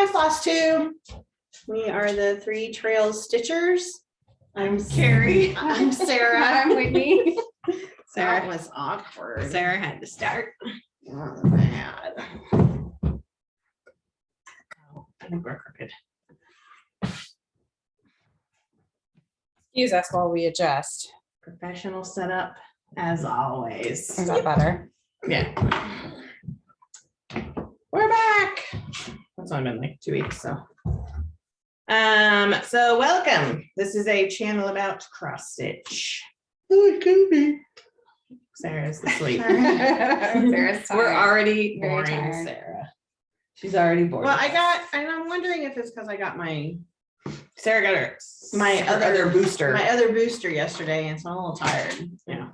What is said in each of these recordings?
Hi, Flosstube. We are the Three Trails Stitchers. I'm Carrie. I'm Sarah. I'm Whitney. Sarah was awkward. Sarah had to start. Oh, bad. I think we're crooked. Excuse us while we adjust. Professional setup as always. Is that better? Yeah. We're back. That's only been like 2 weeks, so. So welcome. This is a channel about cross stitch. Oh, it could be. Sarah's asleep. Sarah's tired. We're already Very boring tired. Sarah. She's already bored. Well, and I'm wondering if it's because I got my Sarah got her other booster. my other booster yesterday, and so I'm a little tired. Yeah.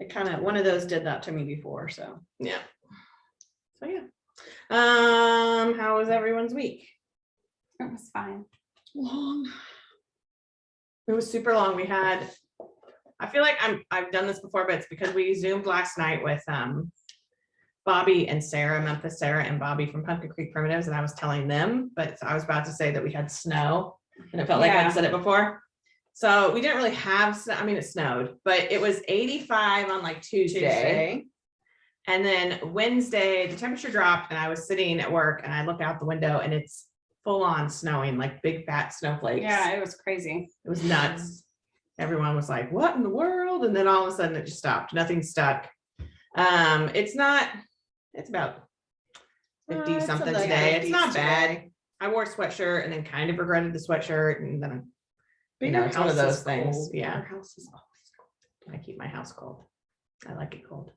It kind of one of those did that to me before, so Yeah. So yeah. How was everyone's week? It was fine. long. It was super long. We had, I feel like I've done this before, but it's because we Zoomed last night with Bobby and Sarah, Memphis Sarah and Bobby from Pumpkin Creek Primitives, and I was telling them, but I was about to say that we had snow, and it felt like I'd said it before. So we didn't really have snow. I mean, it snowed, but it was 85 on like Tuesday. And then Wednesday, the temperature dropped, and I was sitting at work, and I look out the window, and it's full on snowing, like big fat snowflakes. Yeah, it was crazy. It was nuts. Everyone was like, what in the world? And then all of a sudden it just stopped. Nothing stuck. It's about 50 something today. It's not bad. I wore a sweatshirt and then kind of regretted the sweatshirt. And then, it's one of those things. Yeah. Our house is always cold. I keep my house cold. I like it cold.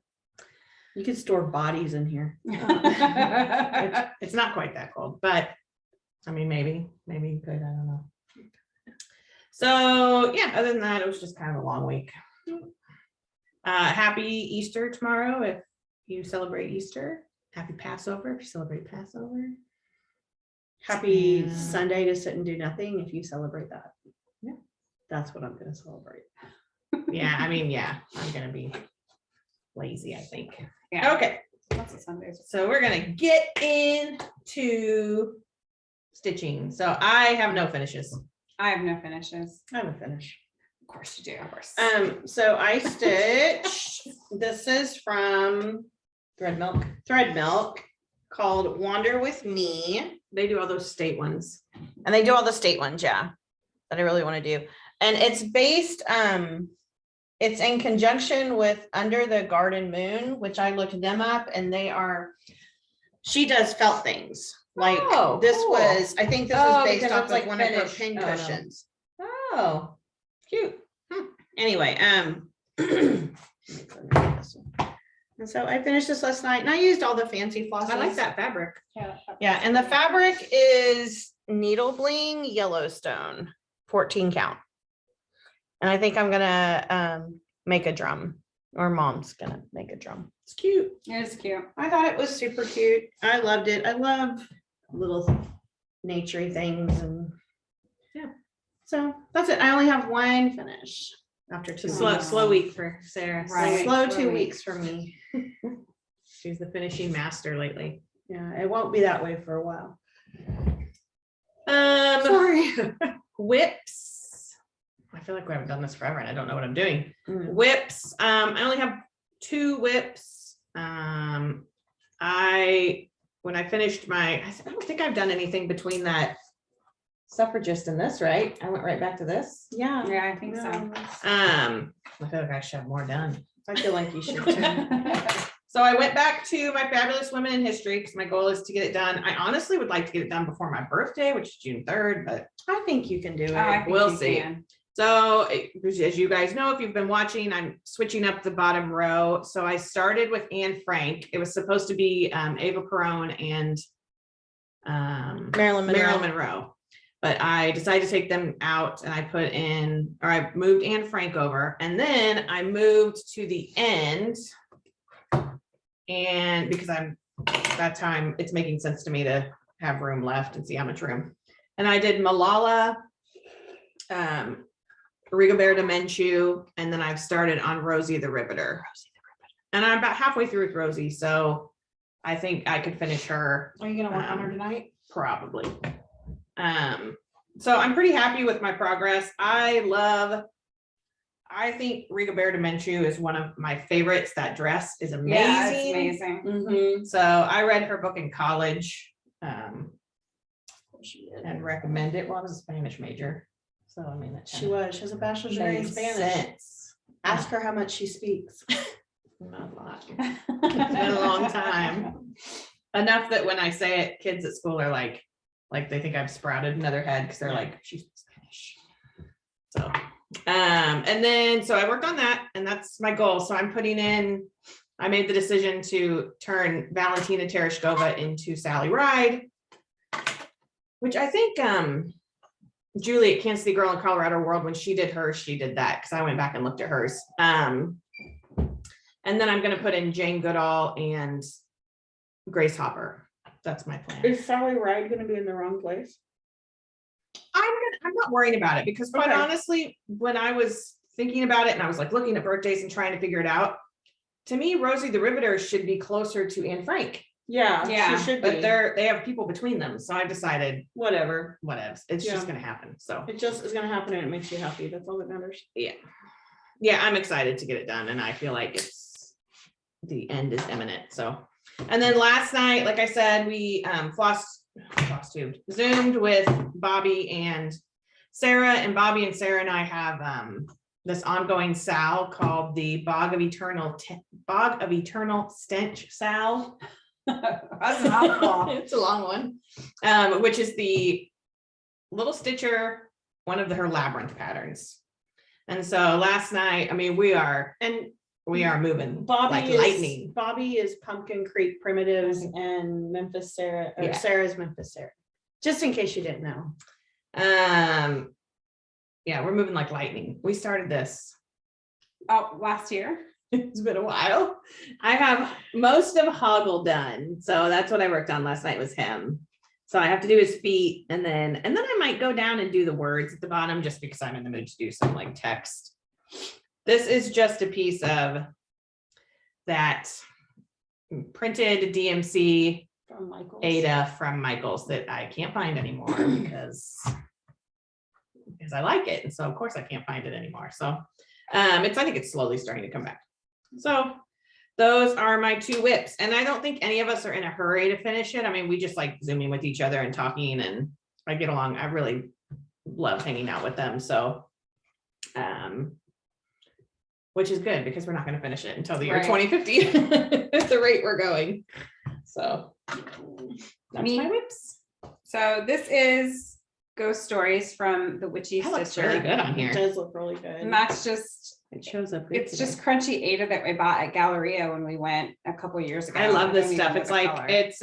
You could store bodies in here. It's not quite that cold, but I mean, maybe you could, I don't know. So yeah, other than that, it was just kind of a long week. Happy Easter tomorrow if you celebrate Easter. Happy Passover if you celebrate Passover. Happy Sunday to sit and do nothing if you celebrate that. Yeah. That's what I'm going to celebrate. Yeah, I mean, yeah, I'm gonna be lazy, I think. Yeah. Okay, Lots of Sundays. so we're gonna get into stitching. So I have no finishes. I have no finishes. I have a finish. Of course you do. Of course. So I stitched, this is from Thread Milk. Thread Milk called Wander With Me. They do all those state ones. And they do all the state ones, yeah, that I really want to do. And it's based, it's in conjunction with Under the Garden Moon, which I looked them up, and she does felt things. Like this cool. was, I think this was based because off it's of like one of her finished. pin cushions. Oh, cute. Anyway, and so I finished this last night, and I used all the fancy flosses. I like that fabric. Yeah, and the fabric is Needle Bling Yellowstone, 14 count. And I think I'm gonna make a drum, or Mom's gonna make a drum. It's cute. It is cute. I thought it was super cute. I loved it. I love little naturey things, and yeah. So that's it. I only have one finish after 2 weeks. Slow week for Sarah. Right. Slow 2 weeks for me. She's the finishing master lately. Yeah, it won't be that way for a while. Sorry. Whips. I feel like we haven't done this forever, and I don't know what I'm doing. Whips. I only have 2 whips. When I finished I don't think I've done anything between that suffragist and this, right? I went right back to this. Yeah. Yeah, I think so. I feel like I should have more done. I feel like you should too. So I went back to my Fabulous Women in History because my goal is to get it done. I honestly would like to get it done before my birthday, which is June 3rd, but I think you can do it. I think we'll you see. can. So as you guys know, if you've been watching, I'm switching up the bottom row. So I started with Anne Frank. It was supposed to be Ava Perón and Marilyn Monroe. But I decided to take them out, and I moved Anne Frank over, and then I moved to the end. And because that's how it's making sense to me to have room left and see how much room. And I did Malala, Rigobert de Menchú, and then I've started on Rosie the Riveter. And I'm about halfway through with Rosie, so I think I could finish her. Are you gonna work on her tonight? probably. So I'm pretty happy with my progress. I think Rigobert de Menchú is one of my favorites. That dress is amazing. Yeah, it's amazing. Mhm. So I read her book in college, and recommend it. Well, I was a Spanish major, so I mean, that She has a bachelor's degree in makes Spanish. sense. Ask her how much she speaks. Not a lot. It's been a long time. Enough that when I say it, kids at school are like they think I've sprouted another head because they're like, she's Spanish. So, and then so I worked on that, and that's my goal. So I'm putting in. I made the decision to turn Valentina Tereshkova into Sally Ride, which I think Julie at Kansas City Girl in Colorado World, when she did hers, she did that because I went back and looked at hers. And then I'm going to put in Jane Goodall and Grace Hopper. That's my plan. Is Sally Ride going to be in the wrong place? I'm not worried about it because quite Okay. honestly, when I was thinking about it and I was like looking at birthdays and trying to figure it out, to me, Rosie the Riveter should be closer to Anne Frank. Yeah, Yeah, she should But be. they have people between them. So I decided Whatever. whatevs. It's Yeah. just going to happen. So It just is going to happen and it makes you happy. That's all that matters. yeah, I'm excited to get it done. And I feel like the end is imminent. So, and then last night, like I said, we Flosstube Zoomed with Bobby and Sarah, and Bobby and Sarah and I have this ongoing sal called the Bog of Eternal Stench sal. That's a mouthful. It's a long one, which is the Little Stitcher, one of her labyrinth patterns. And so last night, I mean, we are moving like lightning. Bobby is Pumpkin Creek Primitives and Memphis Sarah, or Yeah. Sarah's Memphis Sarah. Just in case you didn't know. Yeah, we're moving like lightning. We started this. Oh, last year. It's been a while. I have most of Hoggle done. So that's what I worked on last night was him. So I have to do his feet and then I might go down and do the words at the bottom just because I'm in the mood to do some like text. This is just a piece of that printed DMC From Michael. Ada from Michael's that I can't find anymore because I like it. And so of course I can't find it anymore. So I think it's slowly starting to come back. So those are my two whips. And I don't think any of us are in a hurry to finish it. I mean, we just like zooming with each other and talking and I get along. I really love hanging out with them. So, which is good because we're not going to finish it until the year Right. 2050 at the rate we're going. So that's Me. my whips. So this is Ghost Stories from the Witchy That looks Stitcher. really good on It here. does look really good. And that's just, It shows up. it's just crunchy Ada that we bought at Galleria when we went a couple years ago. I love this don't even stuff. know It's the like color. it's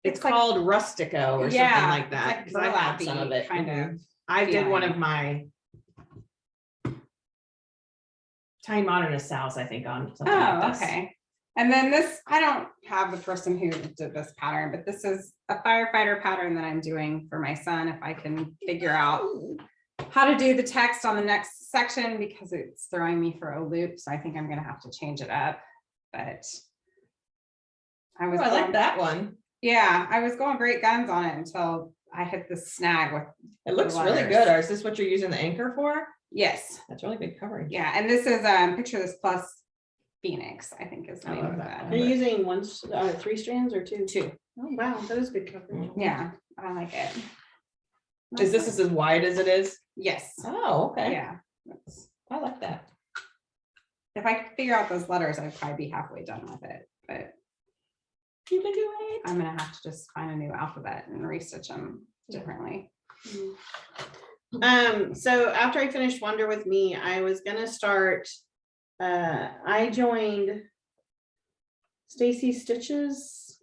It's like- called Rustico or Yeah, something like it's that. like 'Cause I have some of burlappy it. kind Mhm. of I did one feeling. of my Time Modernist sals, I think, on something like Oh, this. okay. And then this, I don't have the person who did this pattern, but this is a firefighter pattern that I'm doing for my son. If I can figure out how to do the text on the next section because it's throwing me for a loop. So I think I'm gonna have to change it up, but I was, Oh, I like going- that one. yeah, I was going great guns on it until I hit the snag with, It looks really letters. good. Or is this what you're using the anchor for? yes. That's really good coverage. Yeah, and this is picture this plus Phoenix, I think is the I name love of that that. one. Are you using 3 strands or 2? Two. Oh, wow, that is good coverage. Yeah, I like it. Is this as wide as it is? Yes. Oh, okay. Yeah. That's- I like that. If I could figure out those letters, I'd probably be halfway done with it, but You can do it. I'm gonna have to just find a new alphabet and restitch them differently. So after I finished Wonder with Me, I was gonna start, I joined Stacy Stitch's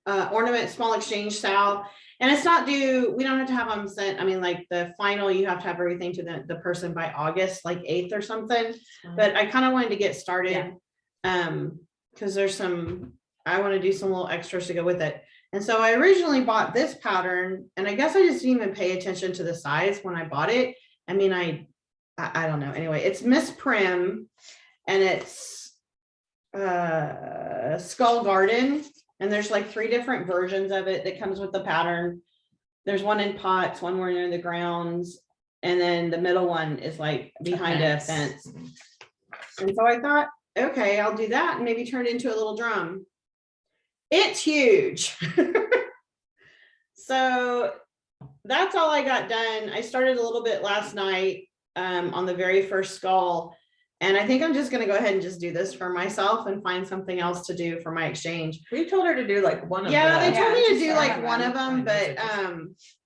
ornament small exchange sal, and it's not due, we don't have to have them sent, I mean, like the final, you have to have everything to the person by August, like 8th or something, but I kind of wanted to get started. Because there's some, I want to do some little extras to go with it. And so I originally bought this pattern, and I guess I just didn't even pay attention to the size when I bought it. I mean, I don't know. Anyway, it's Miss Prim, and it's Skull Garden, And there's like 3 different versions of it that comes with the pattern. There's one in pots, one more near the grounds, and then the middle one is like behind a fence. And so I thought, okay, I'll do that and maybe turn it into a little drum. It's huge. So that's all I got done. I started a little bit last night on the very first skull. And I think I'm just going to go ahead and just do this for myself and find something else to do for my exchange. We told her to do like one of Yeah, them. they told me to just do start like on one them. of them, but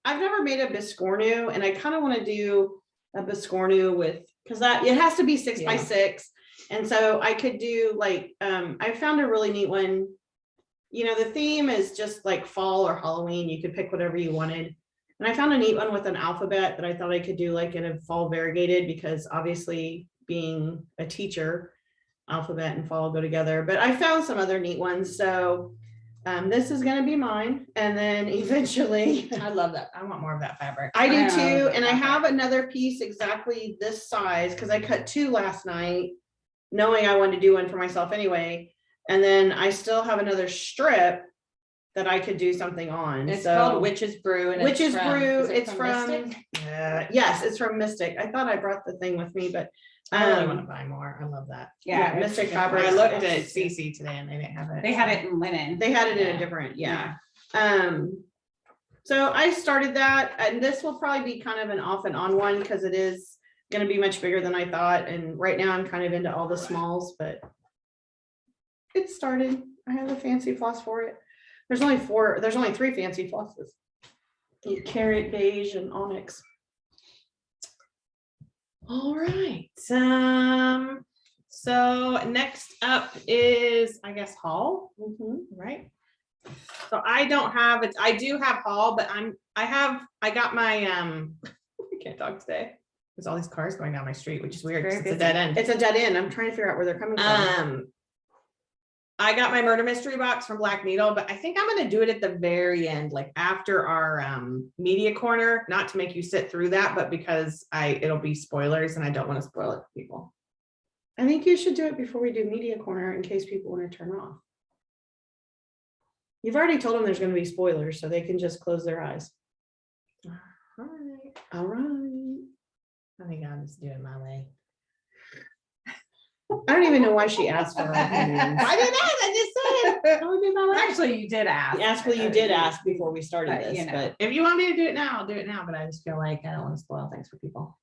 I've never made a biscornu, and I kind of want to do a biscornu with, because that it has to be 6 by 6. And so I could do like I found a really neat one. You know, the theme is just like fall or Halloween. You could pick whatever you wanted. And I found a neat one with an alphabet that I thought I could do like in a fall variegated, because obviously being a teacher, alphabet and fall go together. But I found some other neat ones. So this is going to be mine. And then eventually I love that. I want more of that fabric. I do I too. love And I fabric. have another piece exactly this size because I cut 2 last night, knowing I wanted to do one for myself anyway. And then I still have another strip that I could do something on. It's So called Witch's Brew. And Witch's it's from, Brew. is it It's from Mystic? yes, it's from Mystic. I thought I brought the thing with me, but I really want to buy more. I love that. yeah, it's Mystic different. fabric. I looked at It's- CC today and they didn't have it. They had it in linen. They had it in Yeah. a different, yeah. So I started that, and this will probably be kind of an off and on one because it is going to be much bigger than I thought. And right now I'm kind of into all the smalls, but it started. I have a fancy floss for it. There's only 3 fancy flosses. Carrot, beige, and onyx. All right. So next up is, I guess, haul, right? So I don't have it. I do have haul, but I got my I can't talk today. There's all these cars going down my street, which is weird because it's a dead end. It's a dead end. I'm trying to figure out where they're coming from. I got my murder mystery box from Black Needle, but I think I'm going to do it at the very end, like after our media corner, not to make you sit through that, but because it'll be spoilers and I don't want to spoil it for people. I think you should do it before we do media corner in case people want to turn off. You've already told them there's going to be spoilers, so they can just close their eyes. All right. All right. I think I'll just do it my way. I don't even know why she asked for our opinions. I didn't ask, I just said it would be my way. Actually, you did ask. Actually, you did ask before we started But, this, you know. but If you want me to do it now, I'll do it now, but I just feel like I don't want to spoil things for people.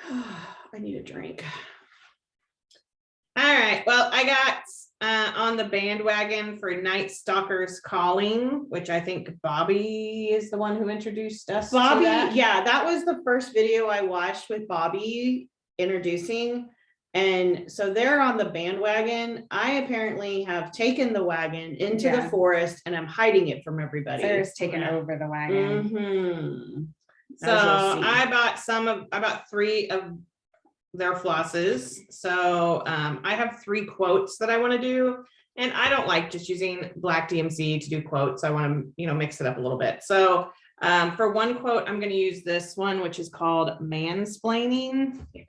I need a drink. All right, well, I got on the bandwagon for Night Stalkers Calling, which I think Bobby is the one who introduced us to Bobby, that. yeah, that was the first video I watched with Bobby introducing. And so they're on the bandwagon. I apparently have taken the wagon into the Yeah. forest and I'm hiding it from everybody. Sarah's taken over the wagon. Mhm. So As you'll see. I bought 3 of their flosses. So I have 3 quotes that I want to do. And I don't like just using black DMC to do quotes. I want to, mix it up a little bit. So for one quote, I'm going to use this one, which is called mansplaining. Here,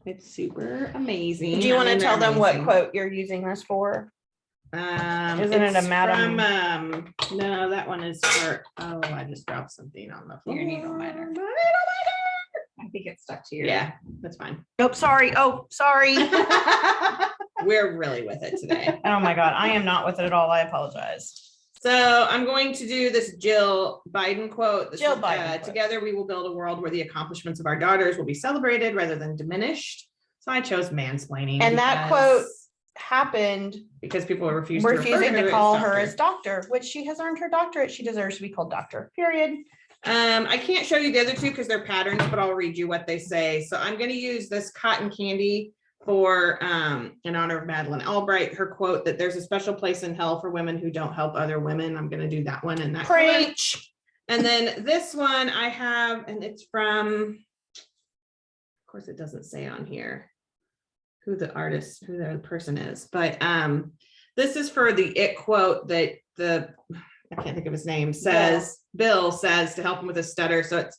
it's super amazing. Do you want to I mean, tell they're them what amazing. quote you're using this for? Isn't it a It's Madam- from, no, that one is for, I just dropped something on the floor. Your needle miter. I think it's stuck to your. Yeah, that's fine. Oh, sorry. Oh, sorry. We're really with it today. Oh my God, I am not with it at all. I apologize. So I'm going to do this Jill Biden quote. Jill Biden quote. Together we will build a world where the accomplishments of our daughters will be celebrated rather than diminished. So I chose mansplaining. And that quote happened because people are refusing to call her as doctor, which she has earned her doctorate. She deserves to be called doctor, period. I can't show you the other 2 because they're patterns, but I'll read you what they say. So I'm going to use this cotton candy for in honor of Madeleine Albright, her quote that there's a special place in hell for women who don't help other women. I'm going to do that one and that. Preach. Color. And then this one I have, and it's from, of course it doesn't say on here who the person is, but this is for the it quote that I can't think of his name, Bill says to help him with his stutter. So it's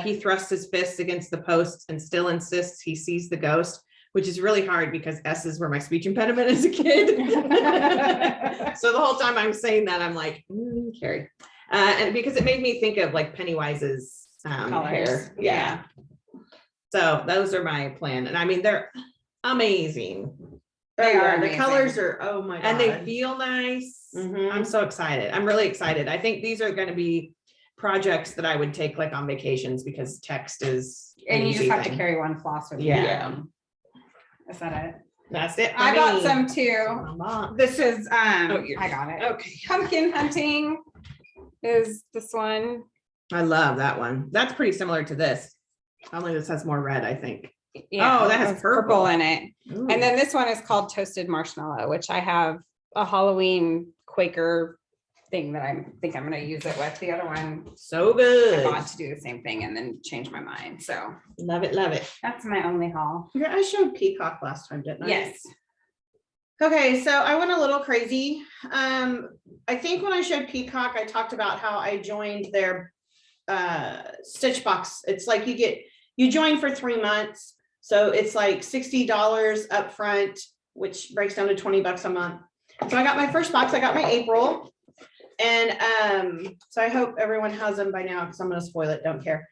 he thrusts his fists against the posts and still insists he sees the ghost. which is really hard because S's were my speech impediment as a kid. So the whole time I'm saying that, I'm like, Carrie. And because it made me think of like Pennywise's hair. Yeah. So those are my plan. And I mean, they're amazing. They are The amazing. colors are, oh my God. And they feel nice. Mhm. I'm so excited. I'm really excited. I think these are going to be projects that I would take like on vacations because text is an And you just easy have to thing. carry one floss with you. Yeah. Is that it? That's it. for I bought me. some too. Mama. This is, you're- I got it. Okay. Pumpkin hunting is this one. I love that one. That's pretty similar to this. Only this has more red, I think. Yeah, Oh, that has it's purple. in it. Ooh. And then this one is called Toasted Marshmallow, which I have a Halloween Quaker thing that I think I'm gonna use it with. The other one So I good. bought to do the same thing and then change my mind. So Love it, love it. that's my only haul. Yeah, I showed peacock last time, didn't I? Yes. Okay, so I went a little crazy. I think when I showed peacock, I talked about how I joined their stitch box. It's like you join for 3 months. So it's like $60 up front, which breaks down to $20 a month. So I got my first box, I got my April. And so I hope everyone has them by now because I'm gonna spoil it, don't care.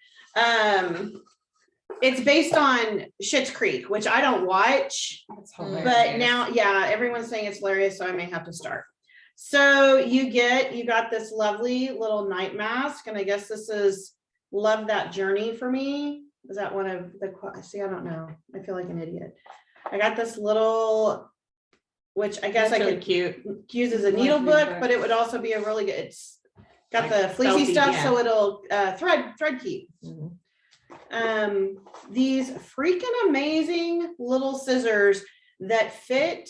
It's based on Schitt's Creek, which I don't watch. That's But hilarious. now, yeah, everyone's saying it's hilarious, so I may have to start. So you got this lovely little night mask, and I guess this is Love That Journey for me. Is that one of the, see, I don't know. I feel like an idiot. I got this little, which I guess That's I really could cute. use as a needle book, but it would also be a really good, it's got Like the fleecy felty, stuff, yeah. so it'll thread keep. Mhm. These freaking amazing little scissors that fit,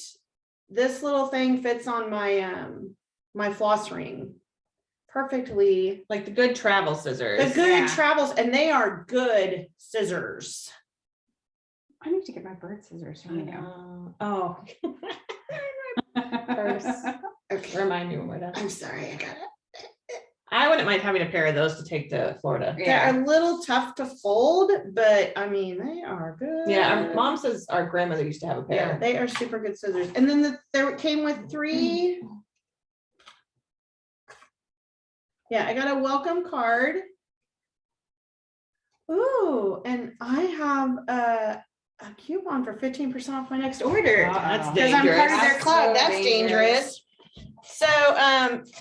this little thing fits on my my floss ring perfectly. Like the good travel scissors. The good Yeah. travels, and they are good scissors. I need to get my bird scissors from you. Oh, Purse. Okay, remind me when we're done. I'm sorry, I got it. I wouldn't mind having a pair of those to take to Florida. Yeah. They're a little tough to fold, but I mean, they are good. Yeah, our mom says our grandmother used to have a Yeah, pair. they are super good scissors. And then there came with 3. Yeah, I got a welcome card. Ooh, and I have a coupon for 15% off my next order. That's Because I'm part of dangerous. their club. That's so That's dangerous. So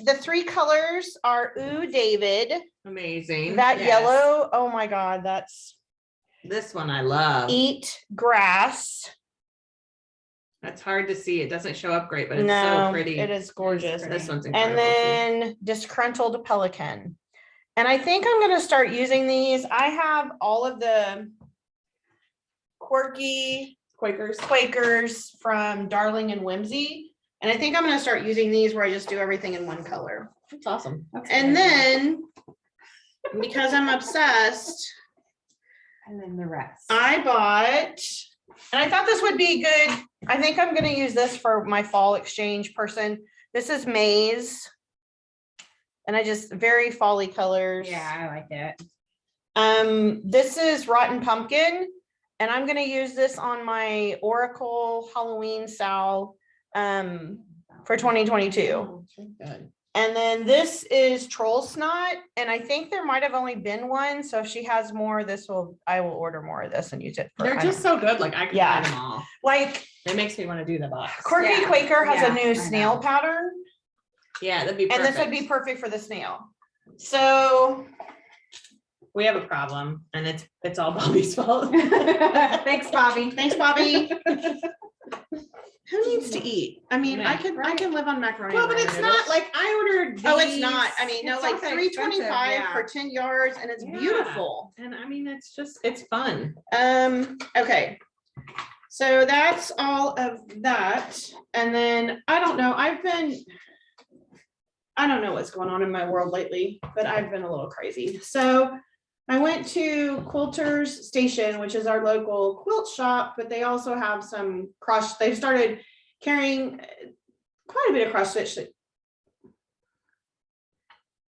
the 3 colors are Ooh David. Amazing. That Yes. yellow, oh my God, that's This one I love. Eat Grass. That's hard to see. It doesn't show up great, but it's No, so pretty. it is gorgeous. This one's And incredible. then Disgruntled Pelican. And I think I'm gonna start using these. I have all of the quirky Quakers from Darling and Whimsy. And I think I'm gonna start using these where I just do everything in one color. That's awesome. And then, because I'm obsessed, And then the rest. I bought, and I thought this would be good. I think I'm gonna use this for my fall exchange person. This is Maize. And I just, very fall-y colors. Yeah, I like it. This is Rotten Pumpkin, and I'm gonna use this on my Oracle Halloween Sal for 2022. Oh, it's really good. And then this is Troll Snot, and I think there might have only been one, so if she has more, I will order more of this and use it. They're just so good. Like I can Yeah. buy them all. like It makes me want to do the box. Quirky Yeah. Quaker has Yeah, a new I snail know. pattern, Yeah, that'd be and perfect. this would be perfect for the snail. So We have a problem, and it's all Bobby's fault. Thanks, Bobby. thanks, Bobby. Who needs to eat? I mean, I Right. can live on macaroni. Well, and but ramen it's noodles. not like I ordered. Oh, it's not. I these, mean, no, It's like not that 325 expensive, for yeah. 10 yards, and it's Yeah. beautiful. and I mean, it's fun. Okay. So that's all of that. And then I don't know, I don't know what's going on in my world lately, but I've been a little crazy. So I went to Quilter's Station, which is our local quilt shop, but they also have some they've started carrying quite a bit of cross stitch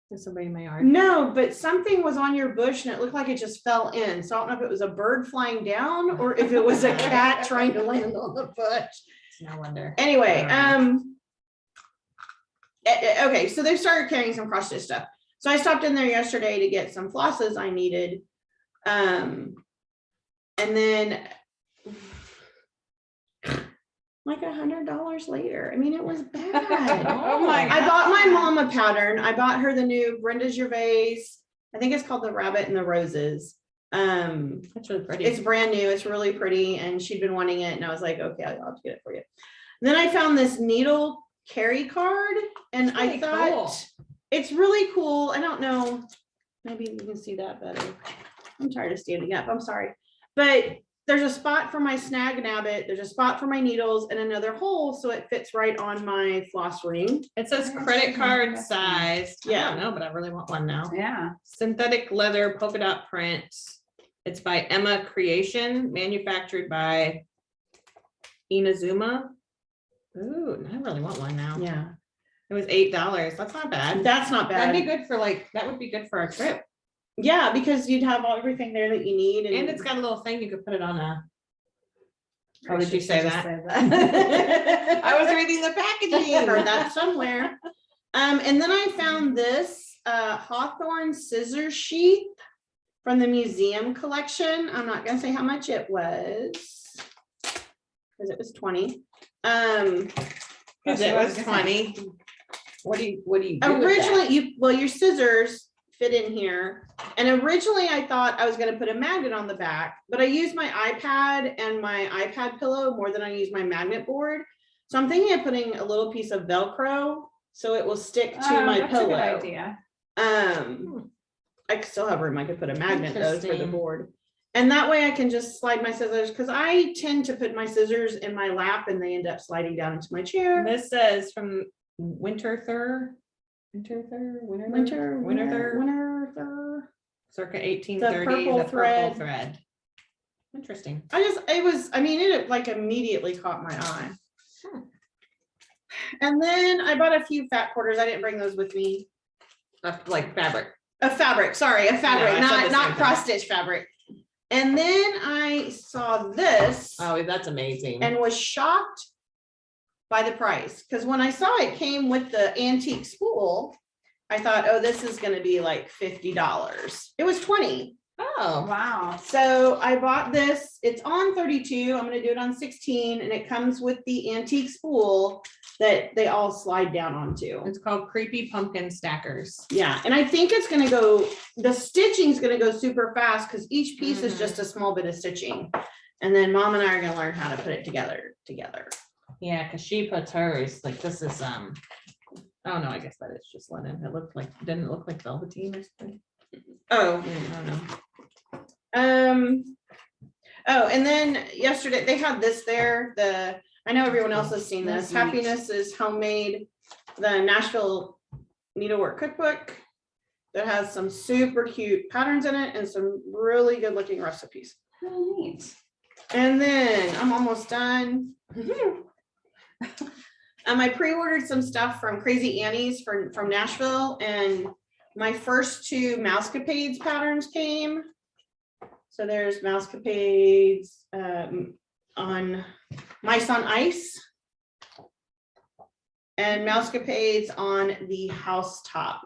There's somebody in my yard. No, but something was on your bush and it looked like it just fell in. So I don't know if it was a bird flying down or if it was a cat trying to land on the bush. No wonder. Anyway, okay, so they started carrying some cross stitch stuff. So I stopped in there yesterday to get some flosses I needed. And then like $100 later. I mean, it was bad. Oh my I bought my mom a pattern. I bought her the new Brenda Gervais. I think it's called The Rabbit and the Roses. That's really pretty. It's brand new. It's really pretty. And she'd been wanting it. And I was like, okay, I'll have to get it for you. Then I found this needle carry card and That's really I thought cool. it's really cool. I don't know. Maybe you can see that better. I'm tired of standing up. I'm sorry. But there's a spot for my snag nabbit. There's a spot for my needles and another hole. So it fits right on my floss ring. It says Where is credit she? card That's sized. I Yeah. don't know, but I really want one now. Yeah. Synthetic leather polka dot print. It's by Emma Creation, manufactured by Inazuma. Ooh, I really want one now. Yeah. It was $8. That's not bad. That's not That'd be bad. good for that would be good for our trip. Yeah, because you'd have everything there that you need. And it's got a little thing, you could put it on a. Oh, Or did you should say just that? say that? I was reading the packaging. heard that somewhere. And then I found this Hawthorne scissor sheath from the museum collection. I'm not gonna say how much it was because it was 20. Because it was 20. What do you do with that? Originally, your scissors fit in here. And originally I thought I was gonna put a magnet on the back, but I used my iPad and my iPad pillow more than I use my magnet board. So I'm thinking of putting a little piece of Velcro so it will stick to my That's a good pillow. idea. I could still have room. I could put a magnet though for the Interesting. board. And that way I can just slide my scissors because I tend to put my scissors in my lap and they end up sliding down into my chair. This says from Winter, circa 1830, purple the thread. purple thread. Interesting. I mean, it like immediately caught my eye. And then I bought a few fat quarters. I didn't bring those with me. Like fabric. A fabric, sorry, a fabric, I said the not same cross stitch fabric. And then I saw this Oh, that's amazing. and was shocked by the price. Because when I saw it came with the antique spool, I thought, oh, this is gonna be like $50. It was 20. Oh, Wow. So I bought this. It's on 32. I'm gonna do it on 16, and it comes with the antique spool that they all slide down onto. it's called Creepy Pumpkin Stackers. Yeah, and I think it's gonna go, the stitching's gonna go super fast because each piece is Mhm. just a small bit of stitching. And then mom and I are gonna learn how to put it together. Yeah, because she puts hers, like this is, oh no, I guess that is just linen. Didn't it look like velveteen or something? Oh, I don't know. Oh, and then yesterday they had this there, I know everyone else has seen this. That's neat. Happiness is Homemade, the Nashville Needlework Cookbook that has some super cute patterns in it and some really good looking recipes. Oh, neat. And then I'm almost done. I pre-ordered some stuff from Crazy Annie's from Nashville, and my first two Mousecapades patterns came. So there's Mousecapades on Mice on Ice and Mousecapades on the housetop.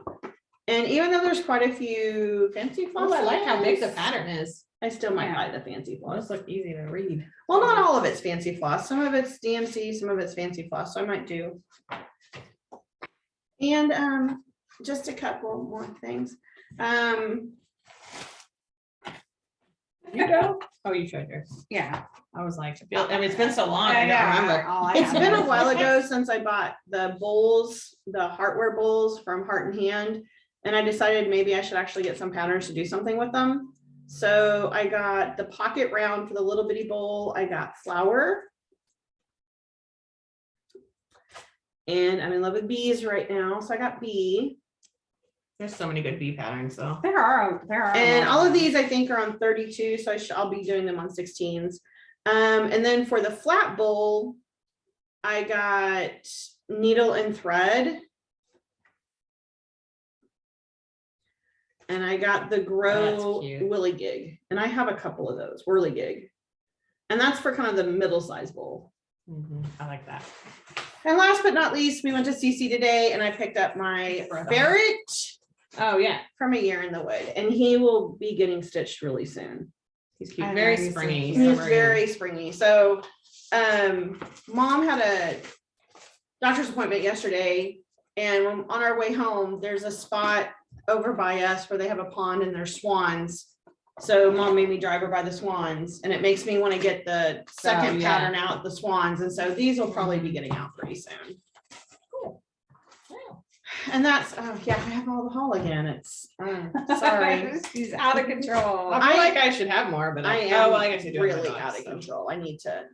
And even though there's quite a few fancy Oh, I like how big the flosses, pattern is. I still might Yeah. buy the fancy floss. Those look easy to read. Well, not all of it's fancy floss. Some of it's DMC, some of it's fancy floss. So I might do. And just a couple more things. You go? Oh, you showed yours. Yeah. I was like, I mean, it's been so long, I I know, don't remember. all I It's have been a is- while ago since I bought the bowls, the heartware bowls from Heart and Hand. And I decided maybe I should actually get some patterns to do something with them. So I got the pocket round for the little bitty bowl. I got flower. And I'm in love with bees right now. So I got bee. There's so many good bee patterns though. There are. And a all lot of these I think are on 32. So I'll be doing them on 16s. And then for the flat bowl, I got needle and thread. and I got the That's Grow cute. Willy Gig, and I have a couple of those, Whirly Gig. And that's for kind of the middle size bowl. I like that. And last but not least, we went to CC today and I picked up my ferret Oh, yeah. from A Year in the Wood, and he will be getting stitched really soon. He's cute. I Very know, he's so springy. cute. He's summery. very springy. So, mom had a doctor's appointment yesterday, and when on our way home, there's a spot over by us where they have a pond and there's swans. So mom made me drive her by the swans, and it makes me want to get the second yeah. pattern out, the swans. And so these will probably be getting out pretty soon. And that's, oh yeah, I have all the haul again. It's, sorry. He's out of control. I feel like I should have more, but I I am well, I guess you're doing really my out dogs, of so. control. I need to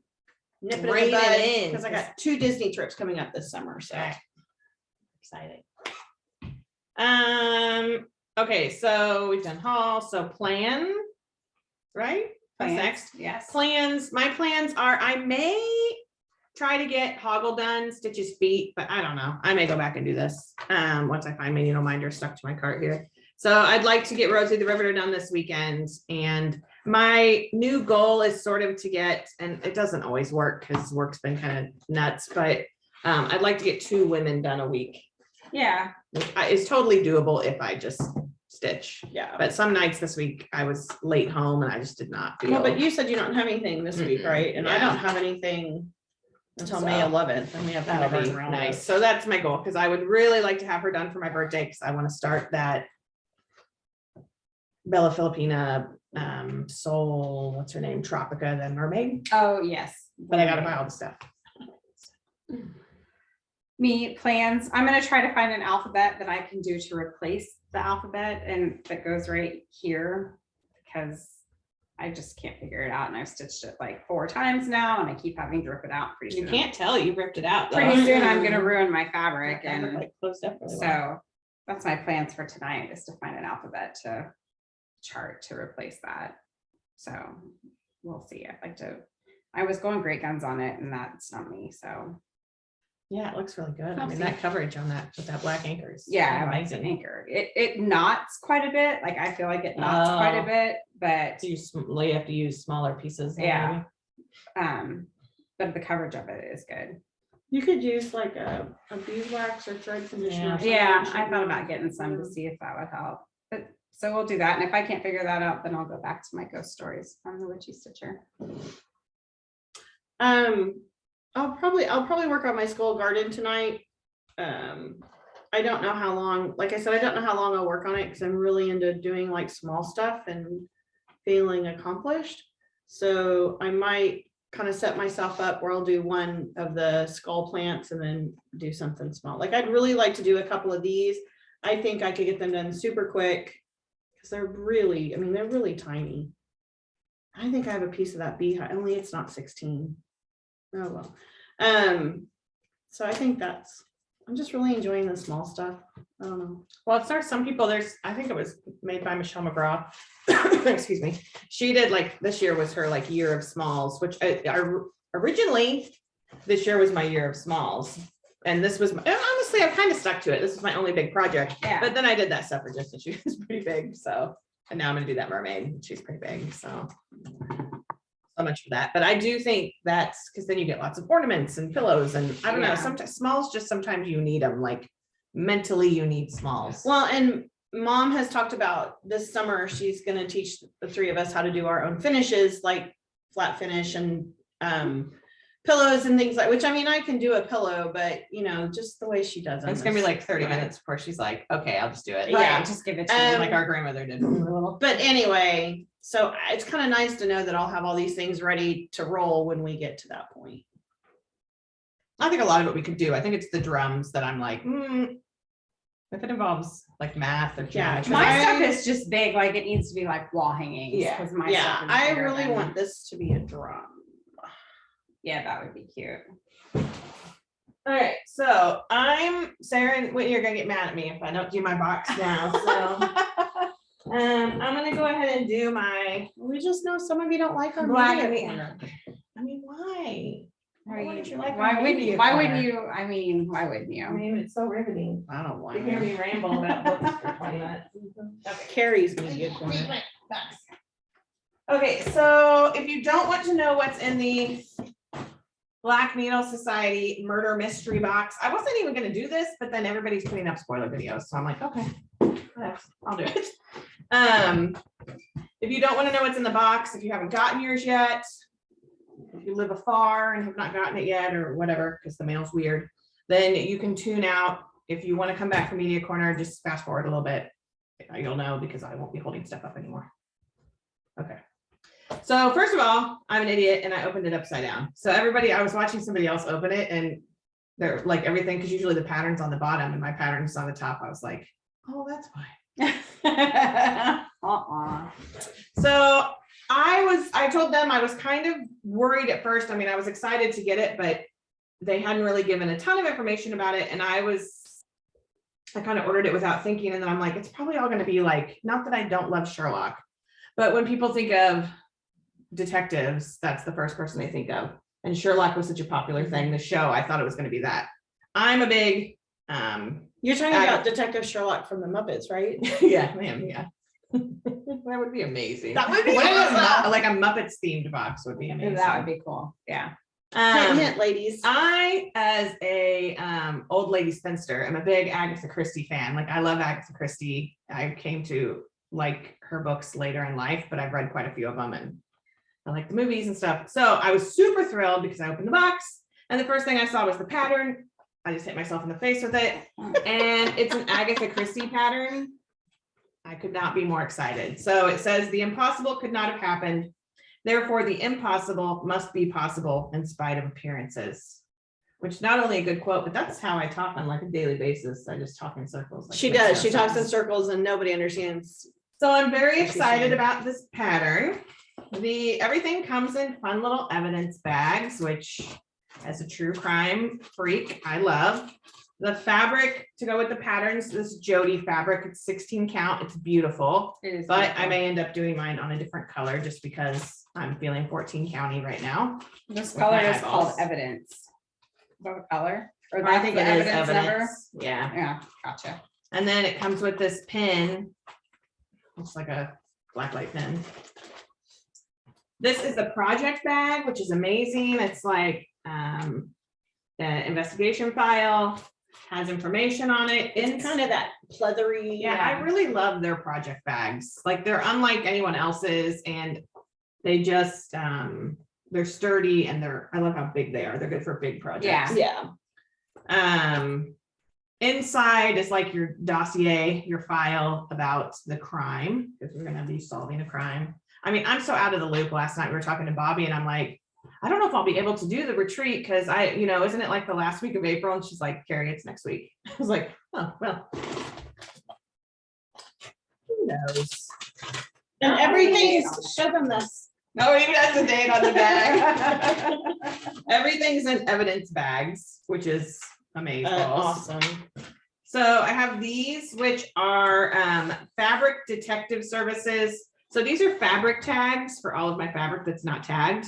nip it in Rein the it bud in, because I got 2 Disney trips coming up this summer. So Okay. Exciting. Okay, so we've done haul, so plan, right? What's next? Yes. plans, my plans are I may try to get Hoggle done, Stitch's feet, but I don't know. I may go back and do this once I find my needle minder stuck to my cart here. So I'd like to get Rosie the Riveter done this weekend. And my new goal is sort of to get, and it doesn't always work because work's been kind of nuts, but I'd like to get 2 women done a week, Yeah. which is totally doable if I just stitch. Yeah. But some nights this week I was late home and I just did not feel. Well, but you said you don't have anything this week, Mm-mm. right? And I Yeah. don't have anything until May So, 11th, and we have That'll be kindergarten around nice. us. So that's my goal, because I would really like to have her done for my birthday, because I want to start that Bella Filipina soul, what's her name? Tropica, the mermaid. Oh, yes. But I gotta buy all the stuff. Me plans. I'm gonna try to find an alphabet that I can do to replace the alphabet and that goes right here, because I just can't figure it out, and I've stitched it like 4 times now, and I keep having to rip it out. Pretty You soon. can't tell, you ripped it out. though. Pretty soon I'm gonna ruin my fabric, That looked and like closed up really well. so that's my plans for tonight, is to find an alphabet to chart to replace that. So we'll see. I'd like to. I was going great guns on it, and that's not me. So Yeah, it looks really good. I I'll mean, see. that coverage on that with that black anchor is yeah, I like the amazing. anchor. It knots quite a bit. Like I feel like it knots quite a Oh. bit, but So you have to use smaller pieces. then, Yeah. maybe? but the coverage of it is good. You could use like a beeswax or thread conditioner. or something. Yeah, Should I thought be- about getting some to see if that would help. But so we'll do that. And if I can't figure that out, then I'll go back to my ghost stories from the Witchy Stitcher. I'll probably work on my skull garden tonight. I don't know how long, like I said, I don't know how long I'll work on it, because I'm really into doing like small stuff and feeling accomplished. So I might kind of set myself up where I'll do one of the skull plants and then do something small. Like I'd really like to do a couple of these. I think I could get them done super quick, because they're really, I mean, they're really tiny. I think I have a piece of that beehive, only it's not 16. Oh, well. So I think I'm just really enjoying the small stuff. I don't know. Well, it's there, some people, I think it was made by Michelle McGraw. Excuse me. She did like, this year was her like year of smalls, which originally this year was my year of smalls. And this was, honestly, I've kind of stuck to it. This is my only big project. Yeah. But then I did that suffragist and she was pretty big. So, and now I'm gonna do that mermaid. And she's pretty big. So much for that. But I do think that's because then you get lots of ornaments and pillows and I don't know, Yeah. sometimes smalls, just sometimes you need them, like mentally you need smalls. Well, and mom has talked about this summer, she's gonna teach the 3 of us how to do our own finishes, like flat finish and pillows and things like, which I mean, I can do a pillow, but you know, just the way she does it. It's gonna be like 30 minutes before she's like, okay, I'll just do it. Yeah. Right, just give it to me. Like our grandmother did. when we were little. But anyway, so it's kind of nice to know that I'll have all these things ready to roll when we get to that point. I think a lot of it we could do. I think it's the drums that I'm like, if it involves like math or Yeah, geometry. My I- stuff is just big, like it needs to be like wall hangings. Yeah. 'cause my Yeah, stuff is I bigger really than- want this to be a drum. Yeah, that would be cute. All right, so Sarah and Whitney are gonna get mad at me if I don't do my box now. So I'm gonna go ahead and do my We just know some of you don't like our black media and the. corner. I mean, why? All are Why don't you, you like why our wouldn't media you, why corner? wouldn't you, I mean, why wouldn't you? It's so riveting. I don't You want hear to. me ramble about books for 20 minutes. Carrie's media corner. Okay, so if you don't want to know what's in the Black Needle Society murder mystery box, I wasn't even gonna do this, but then everybody's putting up spoiler videos, so I'm like, okay, whatever, I'll do it. If you don't want to know what's in the box, if you haven't gotten yours yet, if you live afar and have not gotten it yet or whatever, because the mail's weird, then you can tune out. If you want to come back from Media Corner, just fast forward a little bit. You'll know because I won't be holding stuff up anymore. Okay. So first of all, I'm an idiot and I opened it upside down. So everybody, I was watching somebody else open it and they're like everything, because usually the pattern's on the bottom and my pattern's on the top. I was like, oh, that's fine. So I told them I was kind of worried at first. I mean, I was excited to get it, but they hadn't really given a ton of information about it. And I kind of ordered it without thinking. And then I'm like, it's probably all going to be like, not that I don't love Sherlock, but when people think of detectives, that's the first person they think of. And Sherlock was such a popular thing, the show, I thought it was going to be that. I'm a big, You're talking about Detective Sherlock from the Muppets, right? yeah, ma'am, yeah. That would be amazing. That would be What if awesome. like a Muppets themed box would be amazing. That would be cool. Yeah. Hint, hint, ladies. I, as a old lady spinster, am a big Agatha Christie fan. Like, I love Agatha Christie. I came to like her books later in life, but I've read quite a few of them and I like the movies and stuff. So I was super thrilled because I opened the box and the first thing I saw was the pattern. I just hit myself in the face with it. And it's an Agatha Christie pattern. I could not be more excited. So it says the impossible could not have happened. Therefore, the impossible must be possible in spite of appearances. Which not only a good quote, but that's how I talk on like a daily basis. I just talk in circles. Like She makes does. no She talks in sense. circles and nobody understands. So I'm very What she's excited saying. about this pattern. Everything comes in fun little evidence bags, which as a true crime freak, I love. The fabric to go with the patterns, this Jody fabric, it's 16 count, it's beautiful. It is But beautiful. I may end up doing mine on a different color just because I'm feeling 14 county right now. This with color my is called eyeballs. evidence. Is that a color? Or I that's think the it is evidence number? evidence. Yeah. Yeah, gotcha. And then it comes with this pin. It's like a blacklight pin. This is the project bag, which is amazing. It's like the investigation file, has information on it. It's kind of that pleathery. Yeah, I really love their project bags. Like, they're unlike anyone else's and they just they're sturdy and I love how big they are. They're good for big projects. Yeah. Yeah. Inside is like your dossier, your file about the crime, because we're gonna be solving a crime. I mean, I'm so out of the loop. Last night we were talking to Bobby and I'm like, I don't know if I'll be able to do the retreat because isn't it like the last week of April? And she's like, Carrie, it's next week. I was like, oh, well. Who knows? And everything is, show them this. No, even has a date on the bag. Everything's in evidence bags, which is amazing. Awesome. So I have these, which are fabric detective services. So these are fabric tags for all of my fabric that's not tagged.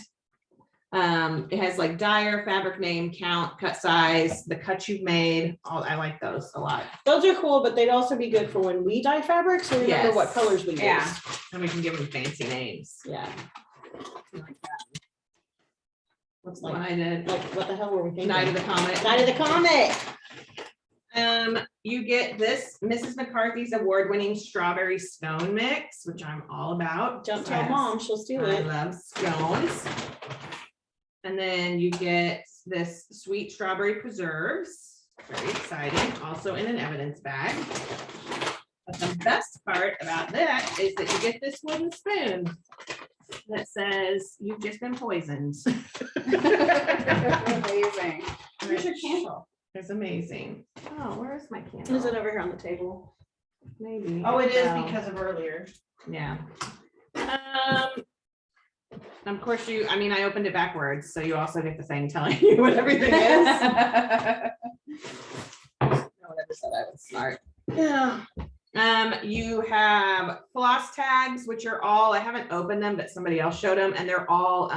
It has like dyer, fabric name, count, cut size, the cut you've made. I like those a lot. Those are cool, but they'd also be good for when we dye fabric. So remember Yes. what colors we use. Yeah. And we can give them fancy names. Yeah. Like What's what like, I did. like what the hell were we thinking? Night of the Comet. Night of the Comet. You get this Mrs. McCarthy's award-winning strawberry scone mix, which I'm all about. Don't tell Yes. mom, she'll steal I it. love scones. And then you get this sweet strawberry preserves. Very exciting. Also in an evidence bag. But the best part about that is that you get this wooden spoon that says you've just been poisoned. Amazing. Where's your candle? It's amazing. Oh, where's my candle? Is it over here on the table? Maybe. Oh, it is No. because of earlier. Yeah. Of course I opened it backwards, so you also get the thing telling you what everything is. No one ever said I was smart. Yeah. You have floss tags, which are all, I haven't opened them, but somebody else showed them, and they're all,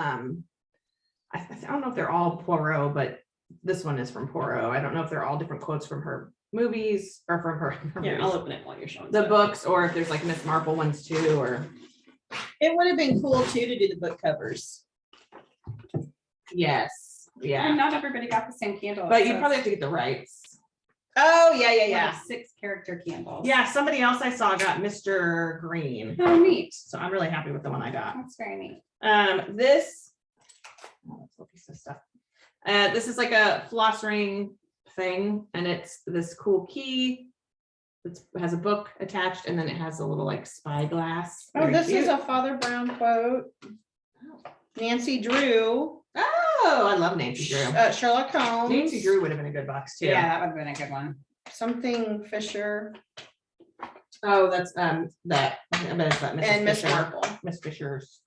I don't know if they're all Poirot, but this one is from Poirot. I don't know if they're all different quotes from her movies or from her Yeah, movies. I'll open it while you're showing The stuff. books, or if there's like Miss Marple ones too, or It would have been cool too to do the book covers. yes, And yeah. not everybody got the same candle. But you probably have to get the rights. Oh, yeah, yeah, Yeah, yeah. 6 character candles. Yeah, somebody else I saw got Mr. Green, Oh, neat. so I'm really happy with the one I got. That's very neat. This, oh, that's a piece of stuff. This is like a floss ring thing, and it's this cool key. It has a book attached, and then it has a little like spyglass. Oh, this is a Father Brown quote. Nancy Drew, Oh, I love Nancy Drew. Sherlock Holmes. Nancy Drew would have been a good box too. Yeah, that would have been a good one. Something Fisher Oh, that's that. I bet it's that Mrs. and Miss Fisher. Marple. Miss Fisher's.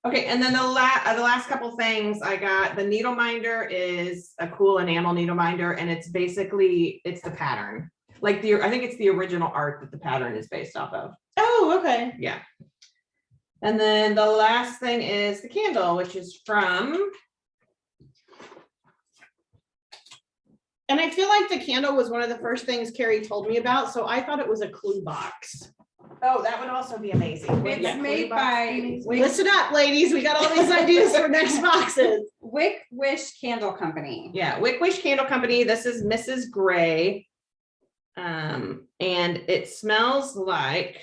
Okay, and then the last couple things I got, the needle minder is a cool enamel needle minder, and it's basically, it's the pattern. Like I think it's the original art that the pattern is based off of. Oh, okay. Yeah. And then the last thing is the candle, which is from, And I feel like the candle was one of the first things Carrie told me about, so I thought it was a clue box. oh, that would also be amazing. It's Yeah. made by Listen up, ladies. We got all these ideas for next boxes. Wick Wish Candle Company. Yeah, Wick Wish Candle Company. This is Mrs. Gray. And it smells like,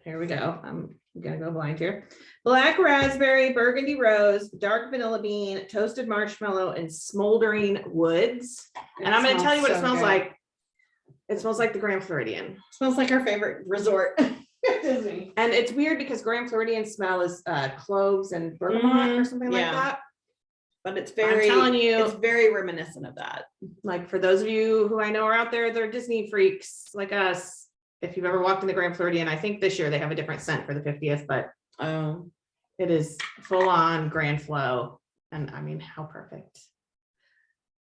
here we go. I'm gonna go blind here. Black raspberry, burgundy rose, dark vanilla bean, toasted marshmallow, and smoldering woods. And I'm gonna tell you what it smells like. It smells like the Grand Floridian. Smells like our favorite resort. Disney. And it's weird because Grand Floridian smell is cloves and bergamot or something like yeah. that. But it's I'm very, telling you, it's very reminiscent of that. like for those of you who I know are out there, they're Disney freaks like us. If you've ever walked in the Grand Floridian, I think this year they have a different scent for the 50th, but it is full on Grand Flow. And I mean, how perfect.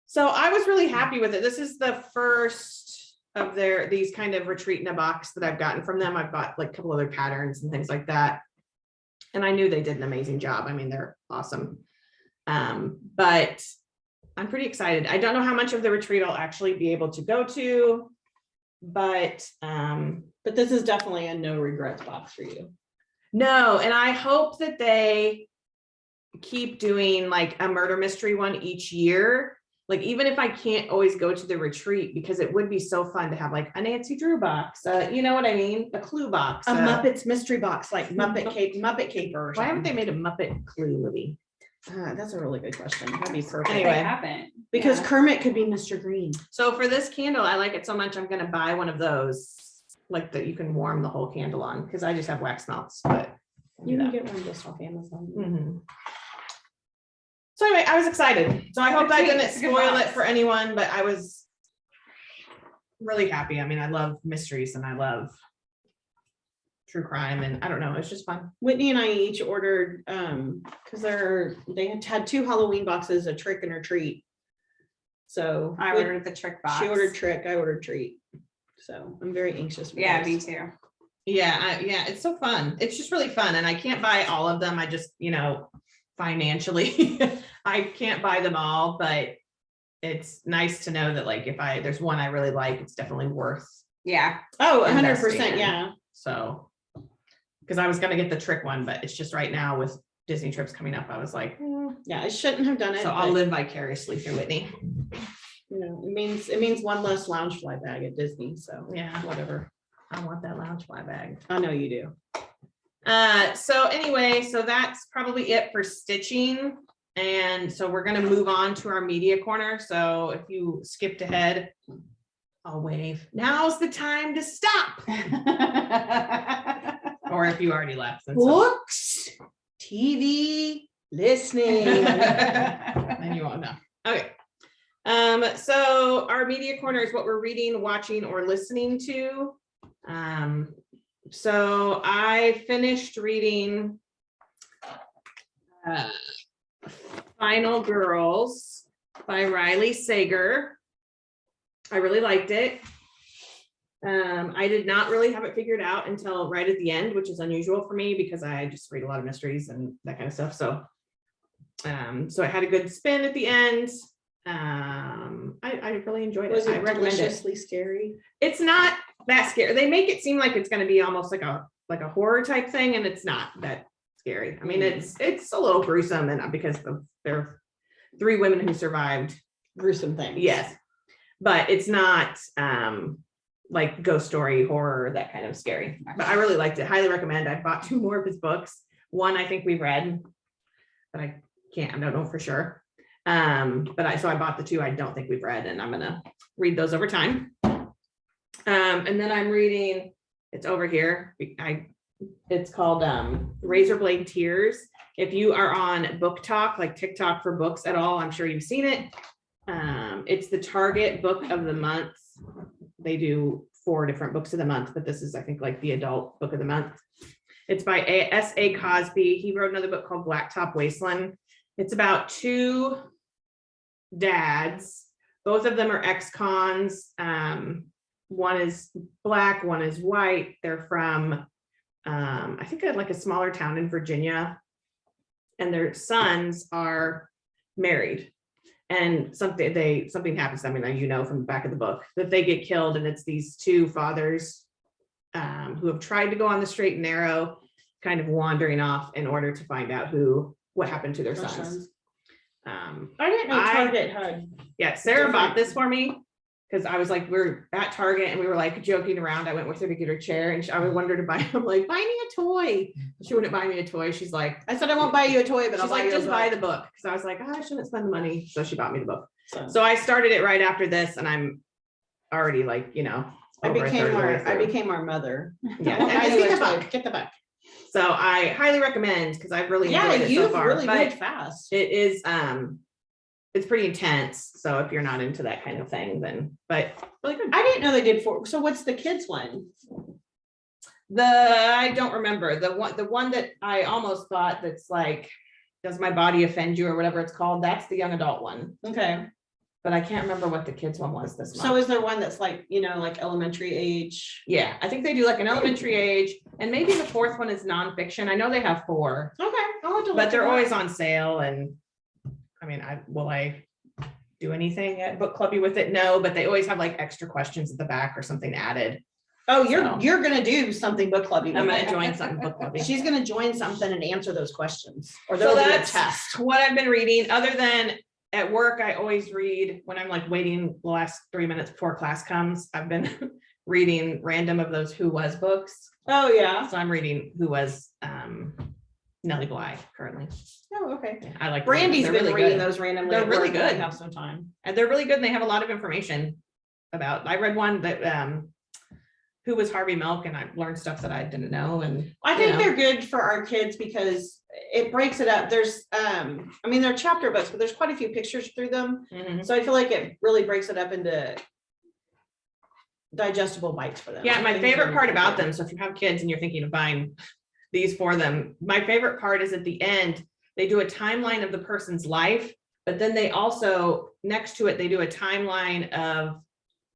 So I was really happy with it. This is the first of these kind of retreat in a box that I've gotten from them. I've bought like a couple other patterns and things like that. And I knew they did an amazing job. I mean, they're awesome. But I'm pretty excited. I don't know how much of the retreat I'll actually be able to go to, but this is definitely a no regrets box for you. no, and I hope that they keep doing like a murder mystery one each year. Like, even if I can't always go to the retreat, because it would be so fun to have like a Nancy Drew box, you know what I mean? A clue box. A Muppets mystery box, like Muppet Caper. Or Why haven't they something. made a Muppet clue, Libby? That's a really good question. That'd be perfect. Anyway. They haven't. Because Yeah. Kermit could be Mr. Green. So for this candle, I like it so much, I'm gonna buy one of those, like that you can warm the whole candle on, because I just have wax melts, but. You can get one just off Amazon. Mhm. So anyway, I was excited. So I hope I didn't It's a good spoil box. it for anyone, but I was really happy. I mean, I love mysteries and I love true crime, and I don't know, it's just fun. Whitney and I each ordered, because they had 2 Halloween boxes, a trick and a treat. So I ordered the trick box. she ordered trick, I ordered treat. So I'm very anxious. For Yeah, those. me too. Yeah, yeah, it's so fun. It's just really fun. And I can't buy all of them. I just, financially, I can't buy them all, but it's nice to know that like if there's one I really like, it's definitely worth. Yeah. Oh, investing 100%. in. Yeah. So, because I was gonna get the trick one, but it's just right now with Disney trips coming up, I was like, Yeah, I shouldn't have done it. so I'll but, live vicariously through Whitney. it means one less lounge fly bag at Disney. So Yeah, whatever. I want that lounge fly bag. I know you do. So anyway, so that's probably it for stitching. And so we're gonna move on to our media corner. So if you skipped ahead, I'll wave. Now's the time to stop. Or if you already left. Then so. Books, TV, listening. Then you won't know. Okay. So our media corner is what we're reading, watching, or listening to. So I finished reading Final Girls by Riley Sager. I really liked it. I did not really have it figured out until right at the end, which is unusual for me because I just read a lot of mysteries and that kind of stuff. So So it had a good spin at the end. I really enjoyed it. Was I it recommend it. deliciously scary? It's not that scary. They make it seem like it's going to be almost like a horror type thing, and it's not that scary. I mean, it's a little gruesome, and because there are 3 women who survived Gruesome things. Yes, but it's not like ghost story horror, that kind of scary. But I really liked it. Highly recommend. I bought 2 more of his books. One I think we've read, but I don't know for sure. But I bought the 2 I don't think we've read, and I'm gonna read those over time. And then I'm reading, it's over here. It's called Razor Blade Tears. If you are on Book Talk, like TikTok for books at all, I'm sure you've seen it. It's the Target book of the month. They do 4 different books of the month, but this is, I think, like the adult book of the month. It's by S.A. Cosby. He wrote another book called Blacktop Wasteland. It's about 2 dads. Both of them are ex-cons. One is Black, one is white. They're from, I think, like a smaller town in Virginia. And their sons are married. And something happens. I mean, you know, from the back of the book that they get killed, and it's these 2 fathers who have tried to go on the straight and narrow, kind of wandering off in order to find out what happened to their sons. I didn't know Target had. Yeah, Sarah bought this for me because I was like, we're at Target and we were like joking around. I went with her to get her chair, and I wanted her to buy. I'm like, buy me a toy. She wouldn't buy me a toy. She's like, I said I won't buy you a toy, but I'll she's buy like, you just a buy book. the book. Because I was like, I shouldn't spend the money. So she bought me the book. So So I started it right after this, and I'm already like, you know, I over a third of the way through. became our mother. Yeah. Won't And buy just you get a the toy. book. Get the book. So I highly recommend, because I've really Yeah, enjoyed it so you've far. really But read fast. it is it's pretty intense. So if you're not into that kind of thing, then but really good. I didn't know they did 4. So what's the kids one? I don't remember the one that I almost thought that's like, does my body offend you or whatever it's called? That's the young adult one. Okay. But I can't remember what the kids one was this month. So is there one that's like, you know, like elementary age? Yeah, I think they do like an elementary age, and maybe the 4th one is nonfiction. I know they have 4, Okay. I'll have to look but they're it up. always on sale. And I mean, will I do anything at Book Clubby with it? No, but they always have like extra questions at the back or something added. Oh, So- you're gonna do something book clubby. I'm with gonna it. join something Book Clubby. She's gonna join something and answer those questions, or So there'll be a that's test. what I've been reading. Other than at work, I always read when I'm like waiting the last 3 minutes before class comes. I've been reading random of those Who Was books. Oh, yeah. So I'm reading Who Was Nellie Bly currently. Oh, okay. Yeah, I like Brandy's they're been really reading good. those randomly. They're at really work when I good. have some time. And they're really good. And they have a lot of information about. I read one that Who Was Harvey Milk, and I learned stuff that I didn't know. And I think they're good for our kids because it breaks it up. There's, I mean, they're chapter books, but there's quite a few pictures through them. Mhm. So I feel like it really breaks it up into digestible bites for them. Yeah, my Things favorite are part about good. them, so if you have kids and you're thinking of buying these for them, my favorite part is at the end, they do a timeline of the person's life, but then they also, next to it, they do a timeline of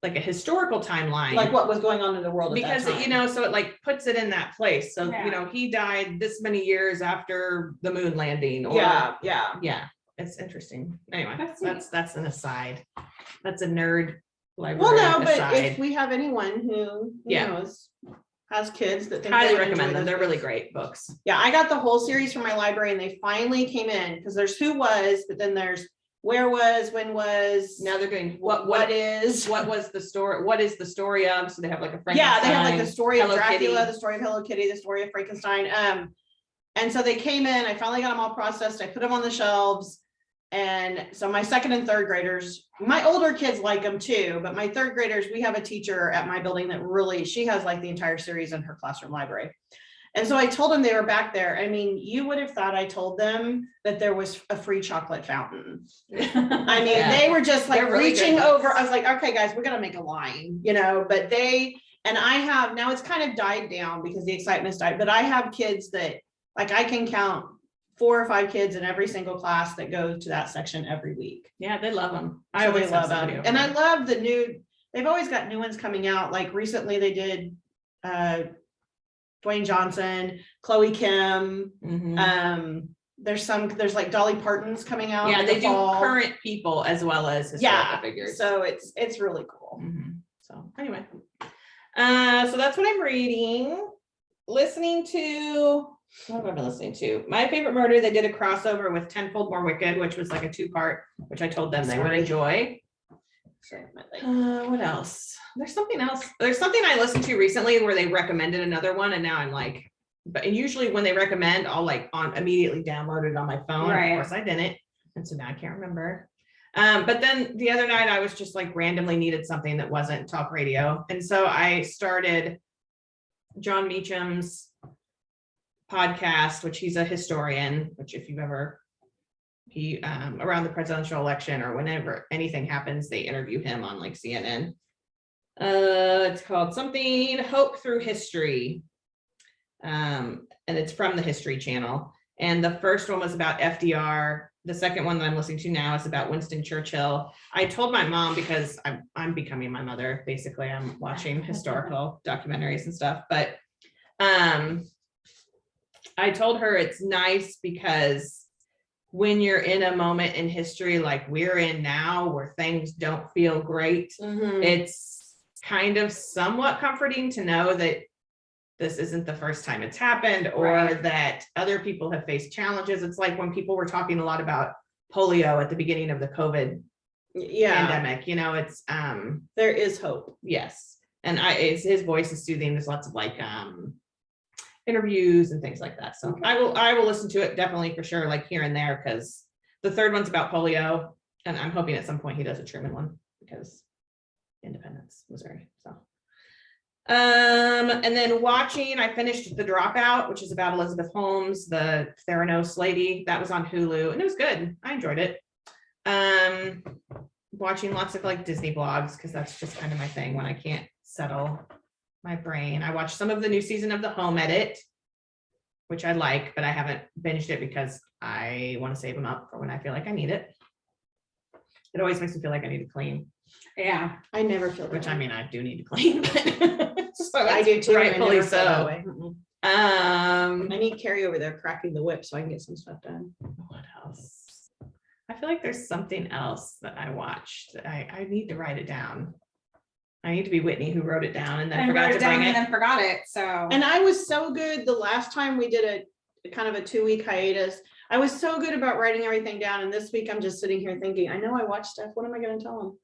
like a historical timeline. Like what was going on in the world at that Because, time. you know, so it like puts it in that place. So, Yeah. you know, he died this many years after the moon landing, or Yeah. it's interesting. Anyway, That's neat. that's an aside. That's a nerd Well, library no, but aside. if we have anyone who, Yeah. has kids that think. Highly they would enjoy recommend them. those They're really books. great books. Yeah, I got the whole series from my library and they finally came in because there's Who Was, but then there's Where Was, When Was. Now they're doing What Is. what was the story? What is the story of? So they have like a Yeah, they have like the Frankenstein, story of Hello Dracula, Kitty. the story of Hello Kitty, the story of Frankenstein. And so they came in, I finally got them all processed. I put them on the shelves. And so my 2nd and 3rd graders, my older kids like them too, but my 3rd graders, we have a teacher at my building that really, she has like the entire series in her classroom library. And so I told them they were back there. I mean, you would have thought I told them that there was a free chocolate fountain. I mean, Yeah. they were just like They're really good reaching books. over. I was like, okay, guys, we're gonna make a line, but and I have, now it's kind of died down because the excitement's died, but I have kids that, like, I can count 4 or 5 kids in every single class that go to that section every week. Yeah, they love them. I really always have love somebody them. over And I there. love they've always got new ones coming out. Like recently they did Dwayne Johnson, Chloe Kim, Mhm. there's like Dolly Parton's coming out. Yeah, in they the do fall. current people as well as historical Yeah, figures. so it's really cool. So anyway, so that's what I'm reading. Listening to, what have I been listening to? My Favorite Murder, they did a crossover with Tenfold More Wicked, which was like a 2-part, which I told them they would enjoy. What else? There's something else. There's something I listened to recently where they recommended another one, and now I'm like, but usually when they recommend, I'll like immediately download it on my phone. Right. Of course I didn't, and so now I can't remember. But then the other night I was just like randomly needed something that wasn't talk radio, and so I started John Meacham's podcast, which he's a historian, which if you've ever, he around the presidential election or whenever anything happens, they interview him on like CNN. It's called something Hope Through History. And it's from the History Channel. And the first one was about FDR. The second one that I'm listening to now is about Winston Churchill. I told my mom, because I'm becoming my mother, basically. I'm watching historical documentaries and stuff, but I told her it's nice because when you're in a moment in history like we're in now where things don't feel great, it's kind of somewhat comforting to know that this isn't the first time it's happened, or that other people have faced challenges. It's like when people were talking a lot about polio at the beginning of the COVID pandemic, you know, it's there is hope. Yes. And his voice is soothing. There's lots of like interviews and things like that. So I will listen to it definitely for sure, like here and there, because the third one's about polio, and I'm hoping at some point he does a Truman one because Independence, Missouri. So and then watching, I finished The Dropout, which is about Elizabeth Holmes, the Theranos lady. That was on Hulu and it was good. I enjoyed it. Watching lots of like Disney blogs because that's just kind of my thing when I can't settle my brain. I watched some of the new season of The Home Edit, which I like, but I haven't binged it because I want to save them up for when I feel like I need it. It always makes me feel like I need to clean. Yeah, I never feel Which I mean, I do need to clean, but so I do too. rightfully I never feel that so. way. I I need Carrie over there cracking the whip so I can get some stuff done. what else? I feel like there's something else that I watched that I need to write it down. I need to be Whitney who wrote it down and then and forgot wrote to it down bring and it. then forgot it. So And I was so good the last time we did a kind of a 2-week hiatus. I was so good about writing everything down. And this week I'm just sitting here thinking, I know I watched stuff. What am I going to tell them?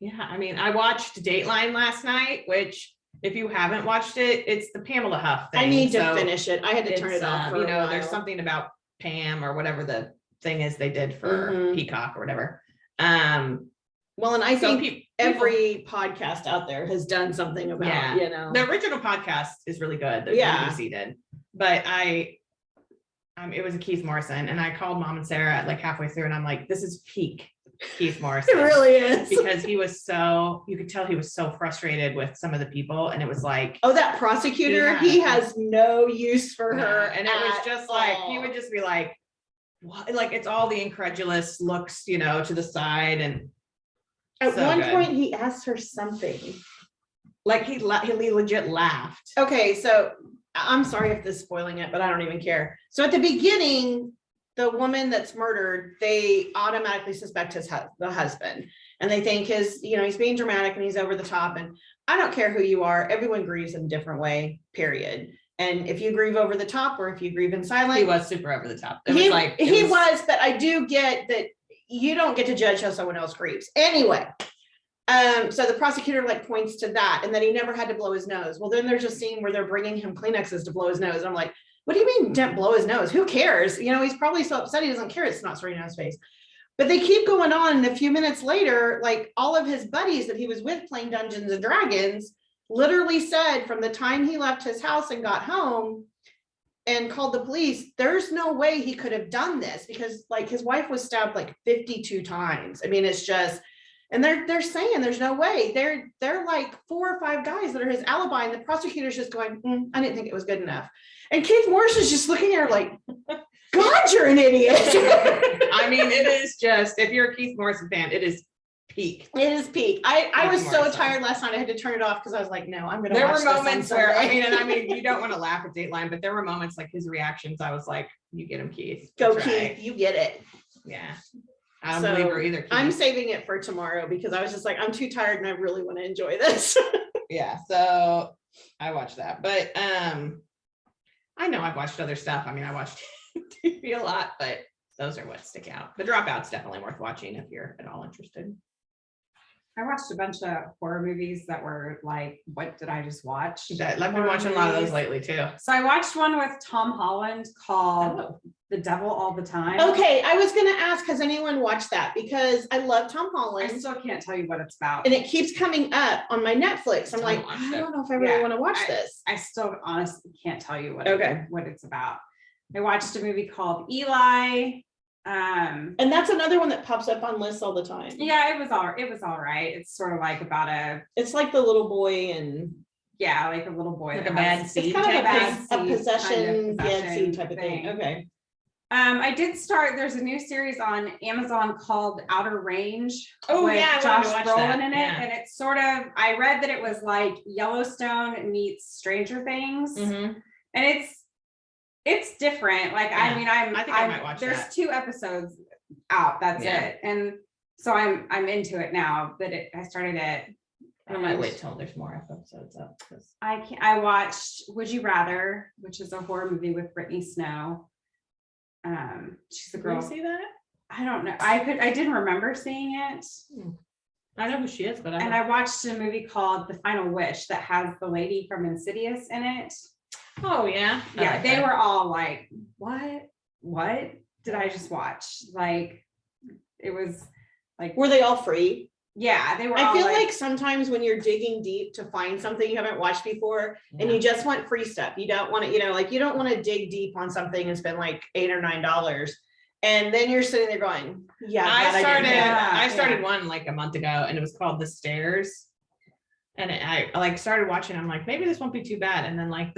Yeah, I mean, I watched Dateline last night, which if you haven't watched it, it's the Pamela Huff thing. I need to So finish it. I had to turn it's, it off. For you a know, there's while. something about Pam or whatever the thing is they did for Mhm. Peacock or whatever. Well, and I So think every podcast out there has done something about, Yeah. you know. The original podcast is really good that Yeah. BBC did, but it was a Keith Morrison, and I called Mom and Sarah like halfway through, and I'm like, this is peak Keith Morrison. It really is. Because you could tell he was so frustrated with some of the people, and it was like, Oh, that prosecutor, Yeah. he has no use for no. her. And it was at just like, he all. would just be like, what? Like, it's all the incredulous looks, you know, to the side, and At so one good. point, he asked her something. like he legit laughed. Okay, so I'm sorry if this is spoiling it, but I don't even care. So at the beginning, the woman that's murdered, they automatically suspect the husband, and they think he's being dramatic and he's over the top. And I don't care who you are, everyone grieves in a different way, period. And if you grieve over the top or if you grieve in silence, He was super over the top. It he was like was, but I do get that you don't get to judge how someone else grieves. Anyway, so the prosecutor like points to that and that he never had to blow his nose. Well, then there's a scene where they're bringing him Kleenexes to blow his nose. I'm like, what do you mean don't blow his nose? Who cares? You know, he's probably so upset he doesn't care it's not spraying on his face. But they keep going on, and a few minutes later, like all of his buddies that he was with playing Dungeons and Dragons literally said from the time he left his house and got home and called the police, there's no way he could have done this, because like his wife was stabbed like 52 times. I mean, it's just, and they're saying there's no way. They're like 4 or 5 guys that are his alibi, and the prosecutor's just going, I didn't think it was good enough. And Keith Morris is just looking at her like, God, you're an idiot. I mean, it is just, if you're a Keith Morrison fan, it is peak. It is peak. I was More so so. tired last night. I had to turn it off because I was like, no, I'm gonna There watch were this on moments where Sunday. you don't want to laugh at Dateline, but there were moments like his reactions. I was like, you get him, Keith. Go That's right. Keith, you get it. Yeah. I don't So, believe her either. Keith. I'm saving it for tomorrow because I was just like, I'm too tired and I really want to enjoy this. Yeah, so I watched that, but I know I've watched other stuff. I mean, I watched TV a lot, but those are what stick out. The Dropout's definitely worth watching if you're at all interested. I watched a bunch of horror movies that were like, what did I just watch? I've been watching a lot of those lately too. So I watched one with Tom Holland called Oh. The Devil All the Time. Okay, I was gonna ask, has anyone watched that? Because I love Tom I Holland still can't tell you what it's about. and it keeps coming up on my Netflix. I'm I like, haven't watched I it. don't know if I really Yeah, want to watch this. I still honestly can't tell you what Okay. what it's about. I watched a movie called Eli. And that's another one that pops up on lists all the time. Yeah, it was all right. It's sort of like about It's like the little boy and like a little boy Like that a bad has- seed it's kind of type a, thing? bad a seed, possession, kind of bad possession seed type of thing. thing. Okay. I did start, there's a new series on Amazon called Outer Range. Oh, with yeah, I wanted Josh to watch Brolin that, in it. yeah. And it's sort of, I read that it was like Yellowstone meets Stranger Things. Mhm. And it's different. Like, I Yeah, mean, I think I might watch there's that. 2 episodes out. That's Yeah. it. And so I'm into it now, but I started it. I might wait till there's more episodes up. I watched Would You Rather, which is a horror movie with Brittany Snow. She's the Did you girl. see that? I don't know. I didn't remember seeing it. I know who she is, but And I watched a movie called The Final Wish that has the lady from Insidious in it. oh yeah. I Yeah, like they that. were all like, what did I just watch? Like, it was like, Were they all free? yeah, they were I all feel like sometimes when you're digging deep to find something you haven't watched before and Yeah. you just want free stuff, you don't want to, like you don't want to dig deep on something and spend like $8 or $9. And then you're sitting there going, yeah, glad I didn't do that. I started yeah. one like a month ago and it was called The Stairs. And I like started watching, I'm like, maybe this won't be too bad. And then like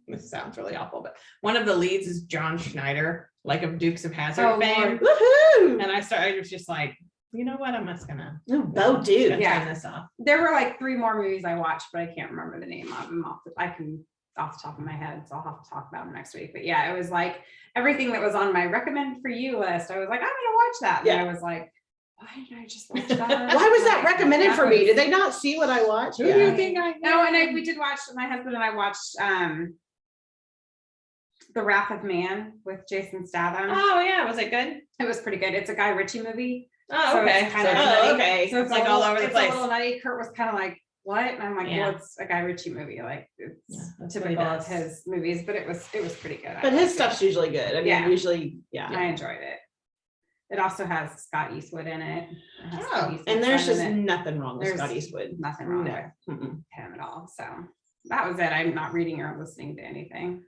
this sounds really awful, but one of the leads is John Schneider, like of Dukes of Hazzard Oh, fame. Lord. Woohoo! And I was just like, you know what? I'm just gonna Oh, Bo dude. Yeah. turn this off. there were like 3 more movies I watched, but I can't remember the name of them off the top of my head, so I'll have to talk about them next week. But yeah, it was like everything that was on my recommend for you list. I was like, I'm gonna watch that. And Yeah. I was like, why did I just watch that? Why was that Like, recommended that for me? was- Did they not see what I watched? Who do you think I No, and we did watch, my husband and I watched The Wrath of Man with Jason Statham. Oh yeah, was it good? It was pretty good. It's a Guy Ritchie movie. Oh, So okay. it's kind of So- nutty. okay. So it's like like all over the place. It's a little nutty. Kurt was kind of like, what? And I'm like, Yeah. well, it's a Guy Ritchie movie. Like, it's Yeah, that's what he typical of does. his movies, but it was pretty good. I But his liked it. stuff's usually good. I mean, Yeah. usually, yeah. I enjoyed it. It also has Scott Eastwood in it. It has Scott Oh, Eastwood's And there's son in just it. nothing wrong with There's Scott Eastwood. Nothing wrong No. with Mm-mm. him at all. So that was it. I'm not reading or listening to anything.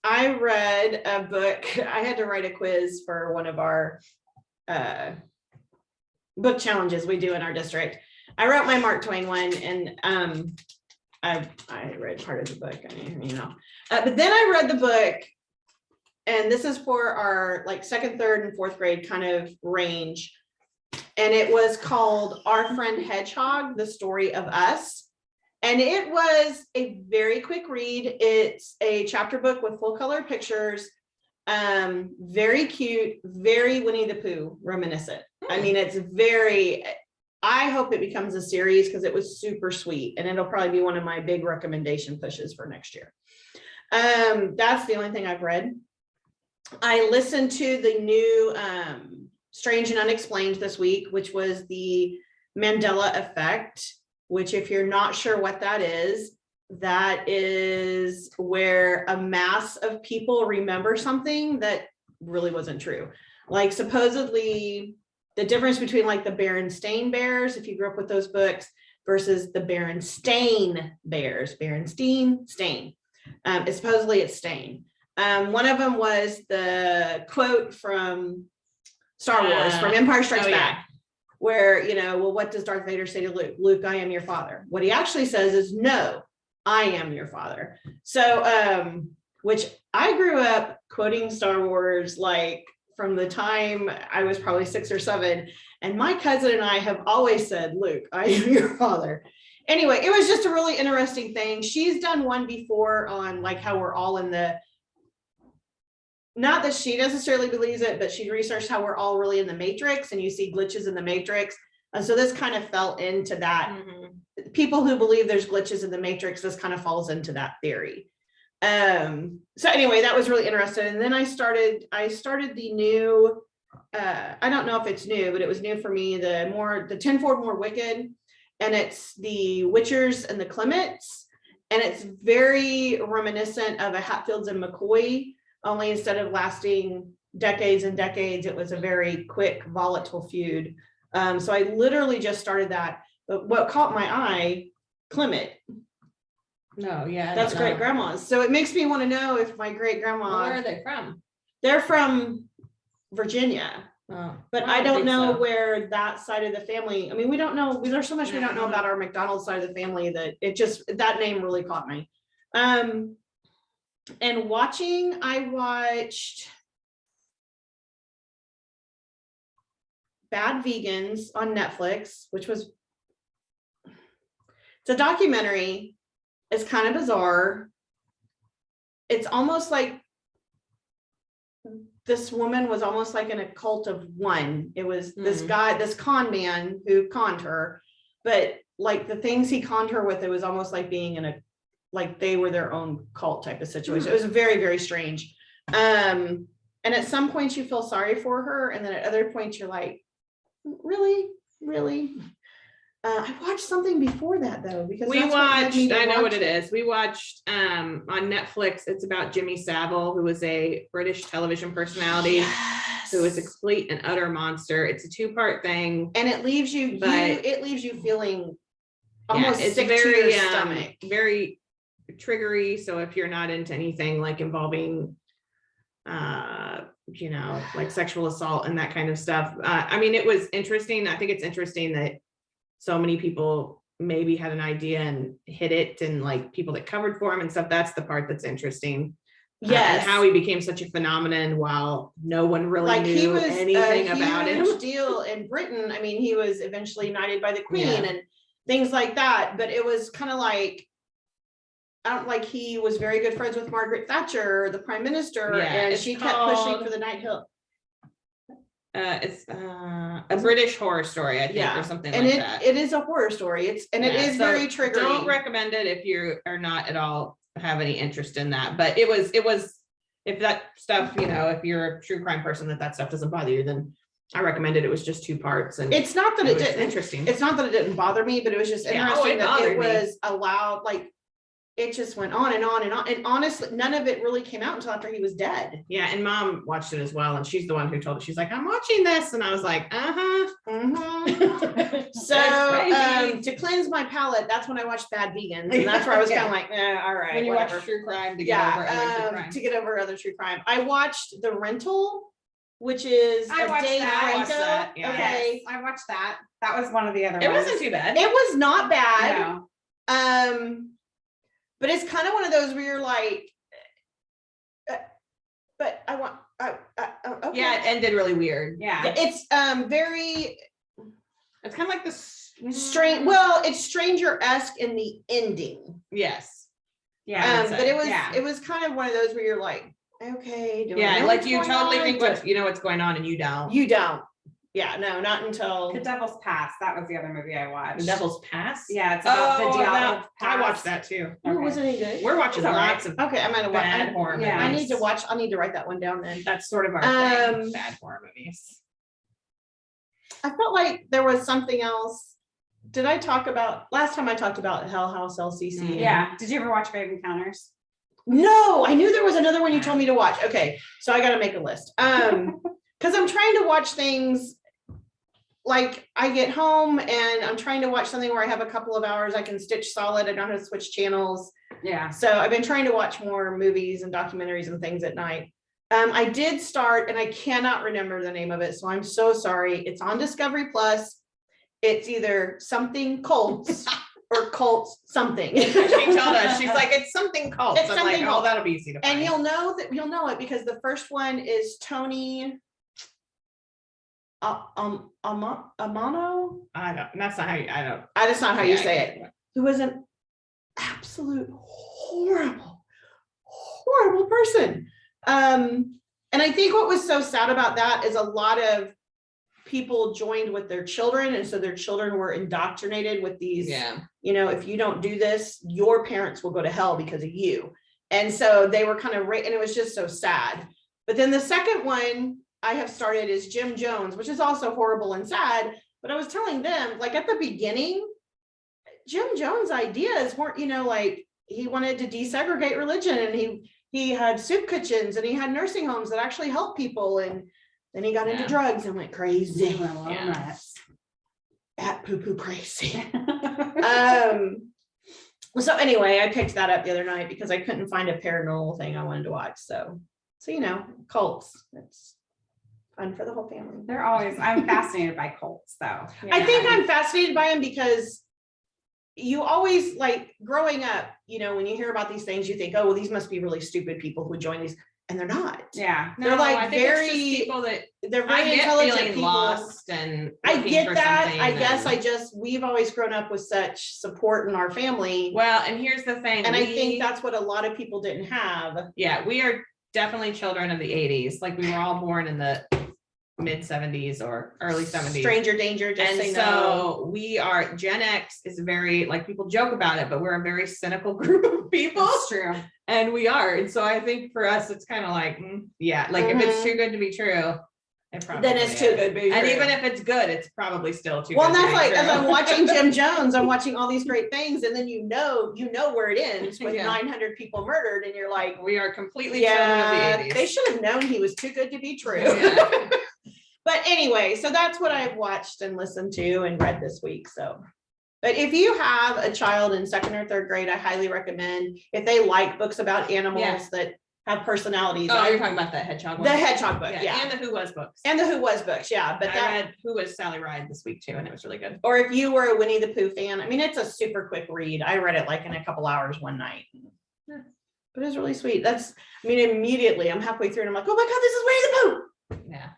I read a book. I had to write a quiz for one of our book challenges we do in our district. I wrote my Mark Twain one, and I read part of the book. I mean, but then I read the book, and this is for our like 2nd, 3rd, and 4th grade kind of range, and it was called Our Friend Hedgehog: The Story of Us. And it was a very quick read. It's a chapter book with full color pictures. Very cute, very Winnie the Pooh reminiscent. I mean, it's very, I hope it becomes a series because it was super sweet, and it'll probably be one of my big recommendation pushes for next year. That's the only thing I've read. I listened to the new Strange and Unexplained this week, which was the Mandela Effect, which if you're not sure what that is where a mass of people remember something that really wasn't true. Like supposedly the difference between like the Berenstain Bears, if you grew up with those books, versus the Berenstain Bears, Berenstain, Stain. Supposedly it's Stain. One of them was the quote from Star Wars, from Empire Strikes Back. Where, well, what does Darth Vader say to Luke? Luke, I am your father. What he actually says is, no, I am your father. So, which I grew up quoting Star Wars like from the time I was probably 6 or 7. And my cousin and I have always said, Luke, I am your father. Anyway, it was just a really interesting thing. She's done one before on like how we're all in the, not that she necessarily believes it, but she researched how we're all really in the matrix and you see glitches in the matrix. And so this kind of fell into that. People who believe there's glitches in the matrix, this kind of falls into that theory. So anyway, that was really interesting. And then I started the new, I don't know if it's new, but it was new for me, the 10 Forward More Wicked, and it's the Witchers and the Clements, and it's very reminiscent of a Hatfields and McCoy, only instead of lasting decades and decades, it was a very quick, volatile feud. So I literally just started that, but what caught my eye, Clement. No, yeah. That's great grandma's. So it makes me want to know if my great grandma. Where are they from? They're from Virginia, Oh, but I don't think know so. where that side of the family. I mean, we don't know. There's so much we don't know about our McDonald's side of the family that it just, that name really caught me. And watching, I watched Bad Vegans on Netflix, which was, it's a documentary. It's kind of bizarre. It's almost like this woman was almost like in a cult of one. It was this guy, this con man who conned her, but like the things he conned her with, it was almost like being in a, like they were their own cult type of situation. It was very, very strange. And at some points you feel sorry for her. And then at other points you're like, really? I watched something before that though, because We that's what led watched, me to I know watch what it is. We watched on Netflix, it's about Jimmy Savile, who was a British television personality, who was a complete and utter monster. It's a 2-part thing. And it leaves you, But- it leaves you feeling almost it's sick to very, your stomach. very triggery. So if you're not into anything like involving, you know, like sexual assault and that kind of stuff. I mean, it was interesting. I think it's interesting that so many people maybe had an idea and hit it, and like people that covered for him and stuff. That's the part that's interesting. Yes. And how he became such a phenomenon while no one really Like he knew was anything a about huge him. deal in Britain. I mean, he was eventually knighted by the Queen Yeah. and things like that. But it was kind of like, I don't like, he was very good friends with Margaret Thatcher, the Prime Minister, Yeah, and it's she kept pushing called- for the Knighthood. It's a British horror story, I think, Yeah, or something and like it that. it is a horror story. It Yeah, is so very triggering. Don't recommend it if you are not at all have any interest in that. But it was if that stuff, you know, if you're a true crime person that stuff doesn't bother you, then I recommended it was just 2 parts, and It's not that it was didn't. interesting. It's not that it didn't bother me, but it was just Yeah, interesting it that it bothered me. was allowed, like, it just went on and on and on. And honestly, none of it really came out until after he was dead. Yeah, and Mom watched it as well, and she's the one who told it. She's like, I'm watching this, and I was like, So crazy. to cleanse my palate, that's when I watched Bad Vegans. And that's where I was kind of like, all right, When you whatever. watch true crime to get over other true Yeah, crime. to get over other true crime. I watched The Rental, which is I a watched Dave that. I watched Franco. that, yeah. Okay. Yes, I watched that. That was one of the other It ones. wasn't too bad. It was not bad. No. But it's kind of one of those where you're like, but I want, okay. Yeah, it ended really weird. Yeah. It's very It's kind of like this strange. Well, it's stranger-esque in the ending. Yes. Yeah. But yeah. it was kind of one of those where you're like, okay, do I Yeah, know like what's you going totally on? think you know what's going on, and you don't. You don't. Yeah, no, not until. The Devil's Pass. That was the other movie I watched. The Devil's Pass. Yeah, it's about the Devil's Pass. I watched that too. Oh, was it any good? We're watching It's all right. lots of Okay, I might have watched. bad horror yeah. I movies. need to watch. I need to write that one down then. That's sort of our Um, thing. Bad horror movies. I felt like there was something else. Did I talk about last time I talked about Hell House LCC? Yeah. Did you ever watch Grave Encounters? No, I knew there was another one you told me to watch. Okay, so I got to make a list. Because I'm trying to watch things like I get home and I'm trying to watch something where I have a couple of hours I can stitch solid. I don't have to switch channels. Yeah. So I've been trying to watch more movies and documentaries and things at night. I did start, and I cannot remember the name of it, so I'm so sorry. It's on Discovery Plus. It's either something cults or cults something. She told us, she's like, it's something cult. It's I'm like, something oh, cult. that'll be easy to find. And you'll know it because the first one is Tony Amano. I don't, that's not how you, I don't. That's not how you Yeah, say I it. can't- Who was an absolute horrible person. And I think what was so sad about that is a lot of people joined with their children, and so their children were indoctrinated with these, Yeah. you know, if you don't do this, your parents will go to hell because of you. And so they were kind of and it was just so sad. But then the second one I have started is Jim Jones, which is also horrible and sad. But I was telling them, like at the beginning, Jim Jones' ideas weren't, you know, like he wanted to desegregate religion, and he had soup kitchens and he had nursing homes that actually help people, and then he got into Yeah. drugs and went crazy. Yeah. At poo crazy. So anyway, I picked that up the other night because I couldn't find a paranormal thing I wanted to watch. So you know, cults. It's fun for the whole family. They're always, I'm fascinated by cults though. I think I'm fascinated by them because you always, like growing up, you know, when you hear about these things, you think, oh, well, these must be really stupid people who join these, and they're not. Yeah. They're like I think it's just very- people that They're I very get intelligent feeling people. lost and I looking get for that. something I guess and- we've always grown up with such support in our family. Well, and here's the thing. And I we- think that's what a lot of people didn't have. Yeah, we are definitely children of the 80s. Like we were all born in the mid 70s or early 70s. Stranger danger, just And say so no. we are, Gen X is very, like people joke about it, but we're a very cynical group of people. That's true. And we are. And so I think for us, it's kind of like, yeah, like if it's Mhm. too good to be true, it probably Then it's is. too good to be And true. even if it's good, it's probably still too Well, good. and to that's be like, as true. I'm watching Jim Jones, I'm watching all these great things, and then you know where it ends with Yeah. 900 people murdered, and you're like, We are completely yeah, children of the 80s. they should have known he was too good to be true. Yeah. But anyway, so that's what I've watched and listened to and read this week. So, but if you have a child in 2nd or 3rd grade, I highly recommend, if they like books about animals Yeah. that have personalities. Oh, you're talking about the hedgehog the one? hedgehog book, yeah. And the Who Was books. And the Who Was books, yeah. But I that, read Who Was Sally Ride this week too, and it was really good. or if you were a Winnie the Pooh fan, I mean, it's a super quick read. I read it like in a couple hours one night. Yeah. But it's really sweet. I mean, immediately I'm halfway through and I'm like, oh my God, this is Winnie the Pooh. Yeah.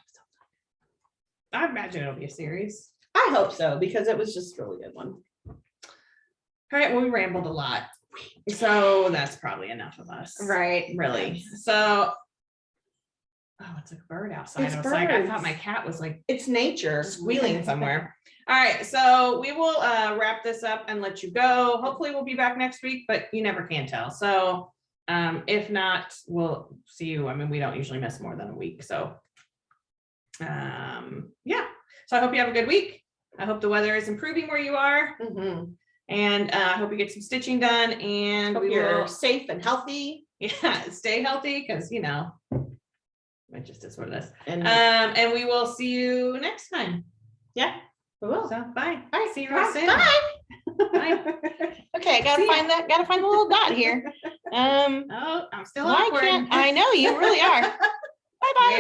I imagine it'll be a series. I hope so, because it was just a really good one. All right, well, we rambled a lot. So that's probably enough of us. Right. Really. So, oh, it's a bird outside. It's I was like, I birds. thought my cat was like It's nature. squealing somewhere. All right, so we will wrap this up and let you go. Hopefully we'll be back next week, but you never can tell. So if not, we'll see you. I mean, we don't usually miss more than a week. So yeah. So I hope you have a good week. I hope the weather is improving where you are. Mhm. And I hope you get some stitching done, and Hope we you're will, safe and healthy. yeah, stay healthy, because you know, it just is what it is. And And we will see you next time. yeah, we will. So bye. All right, See you real soon. Bye. Bye. Okay, I gotta find that. Gotta find the little dot here. Oh, I'm still Why awkward. can't I know you really are. Bye bye.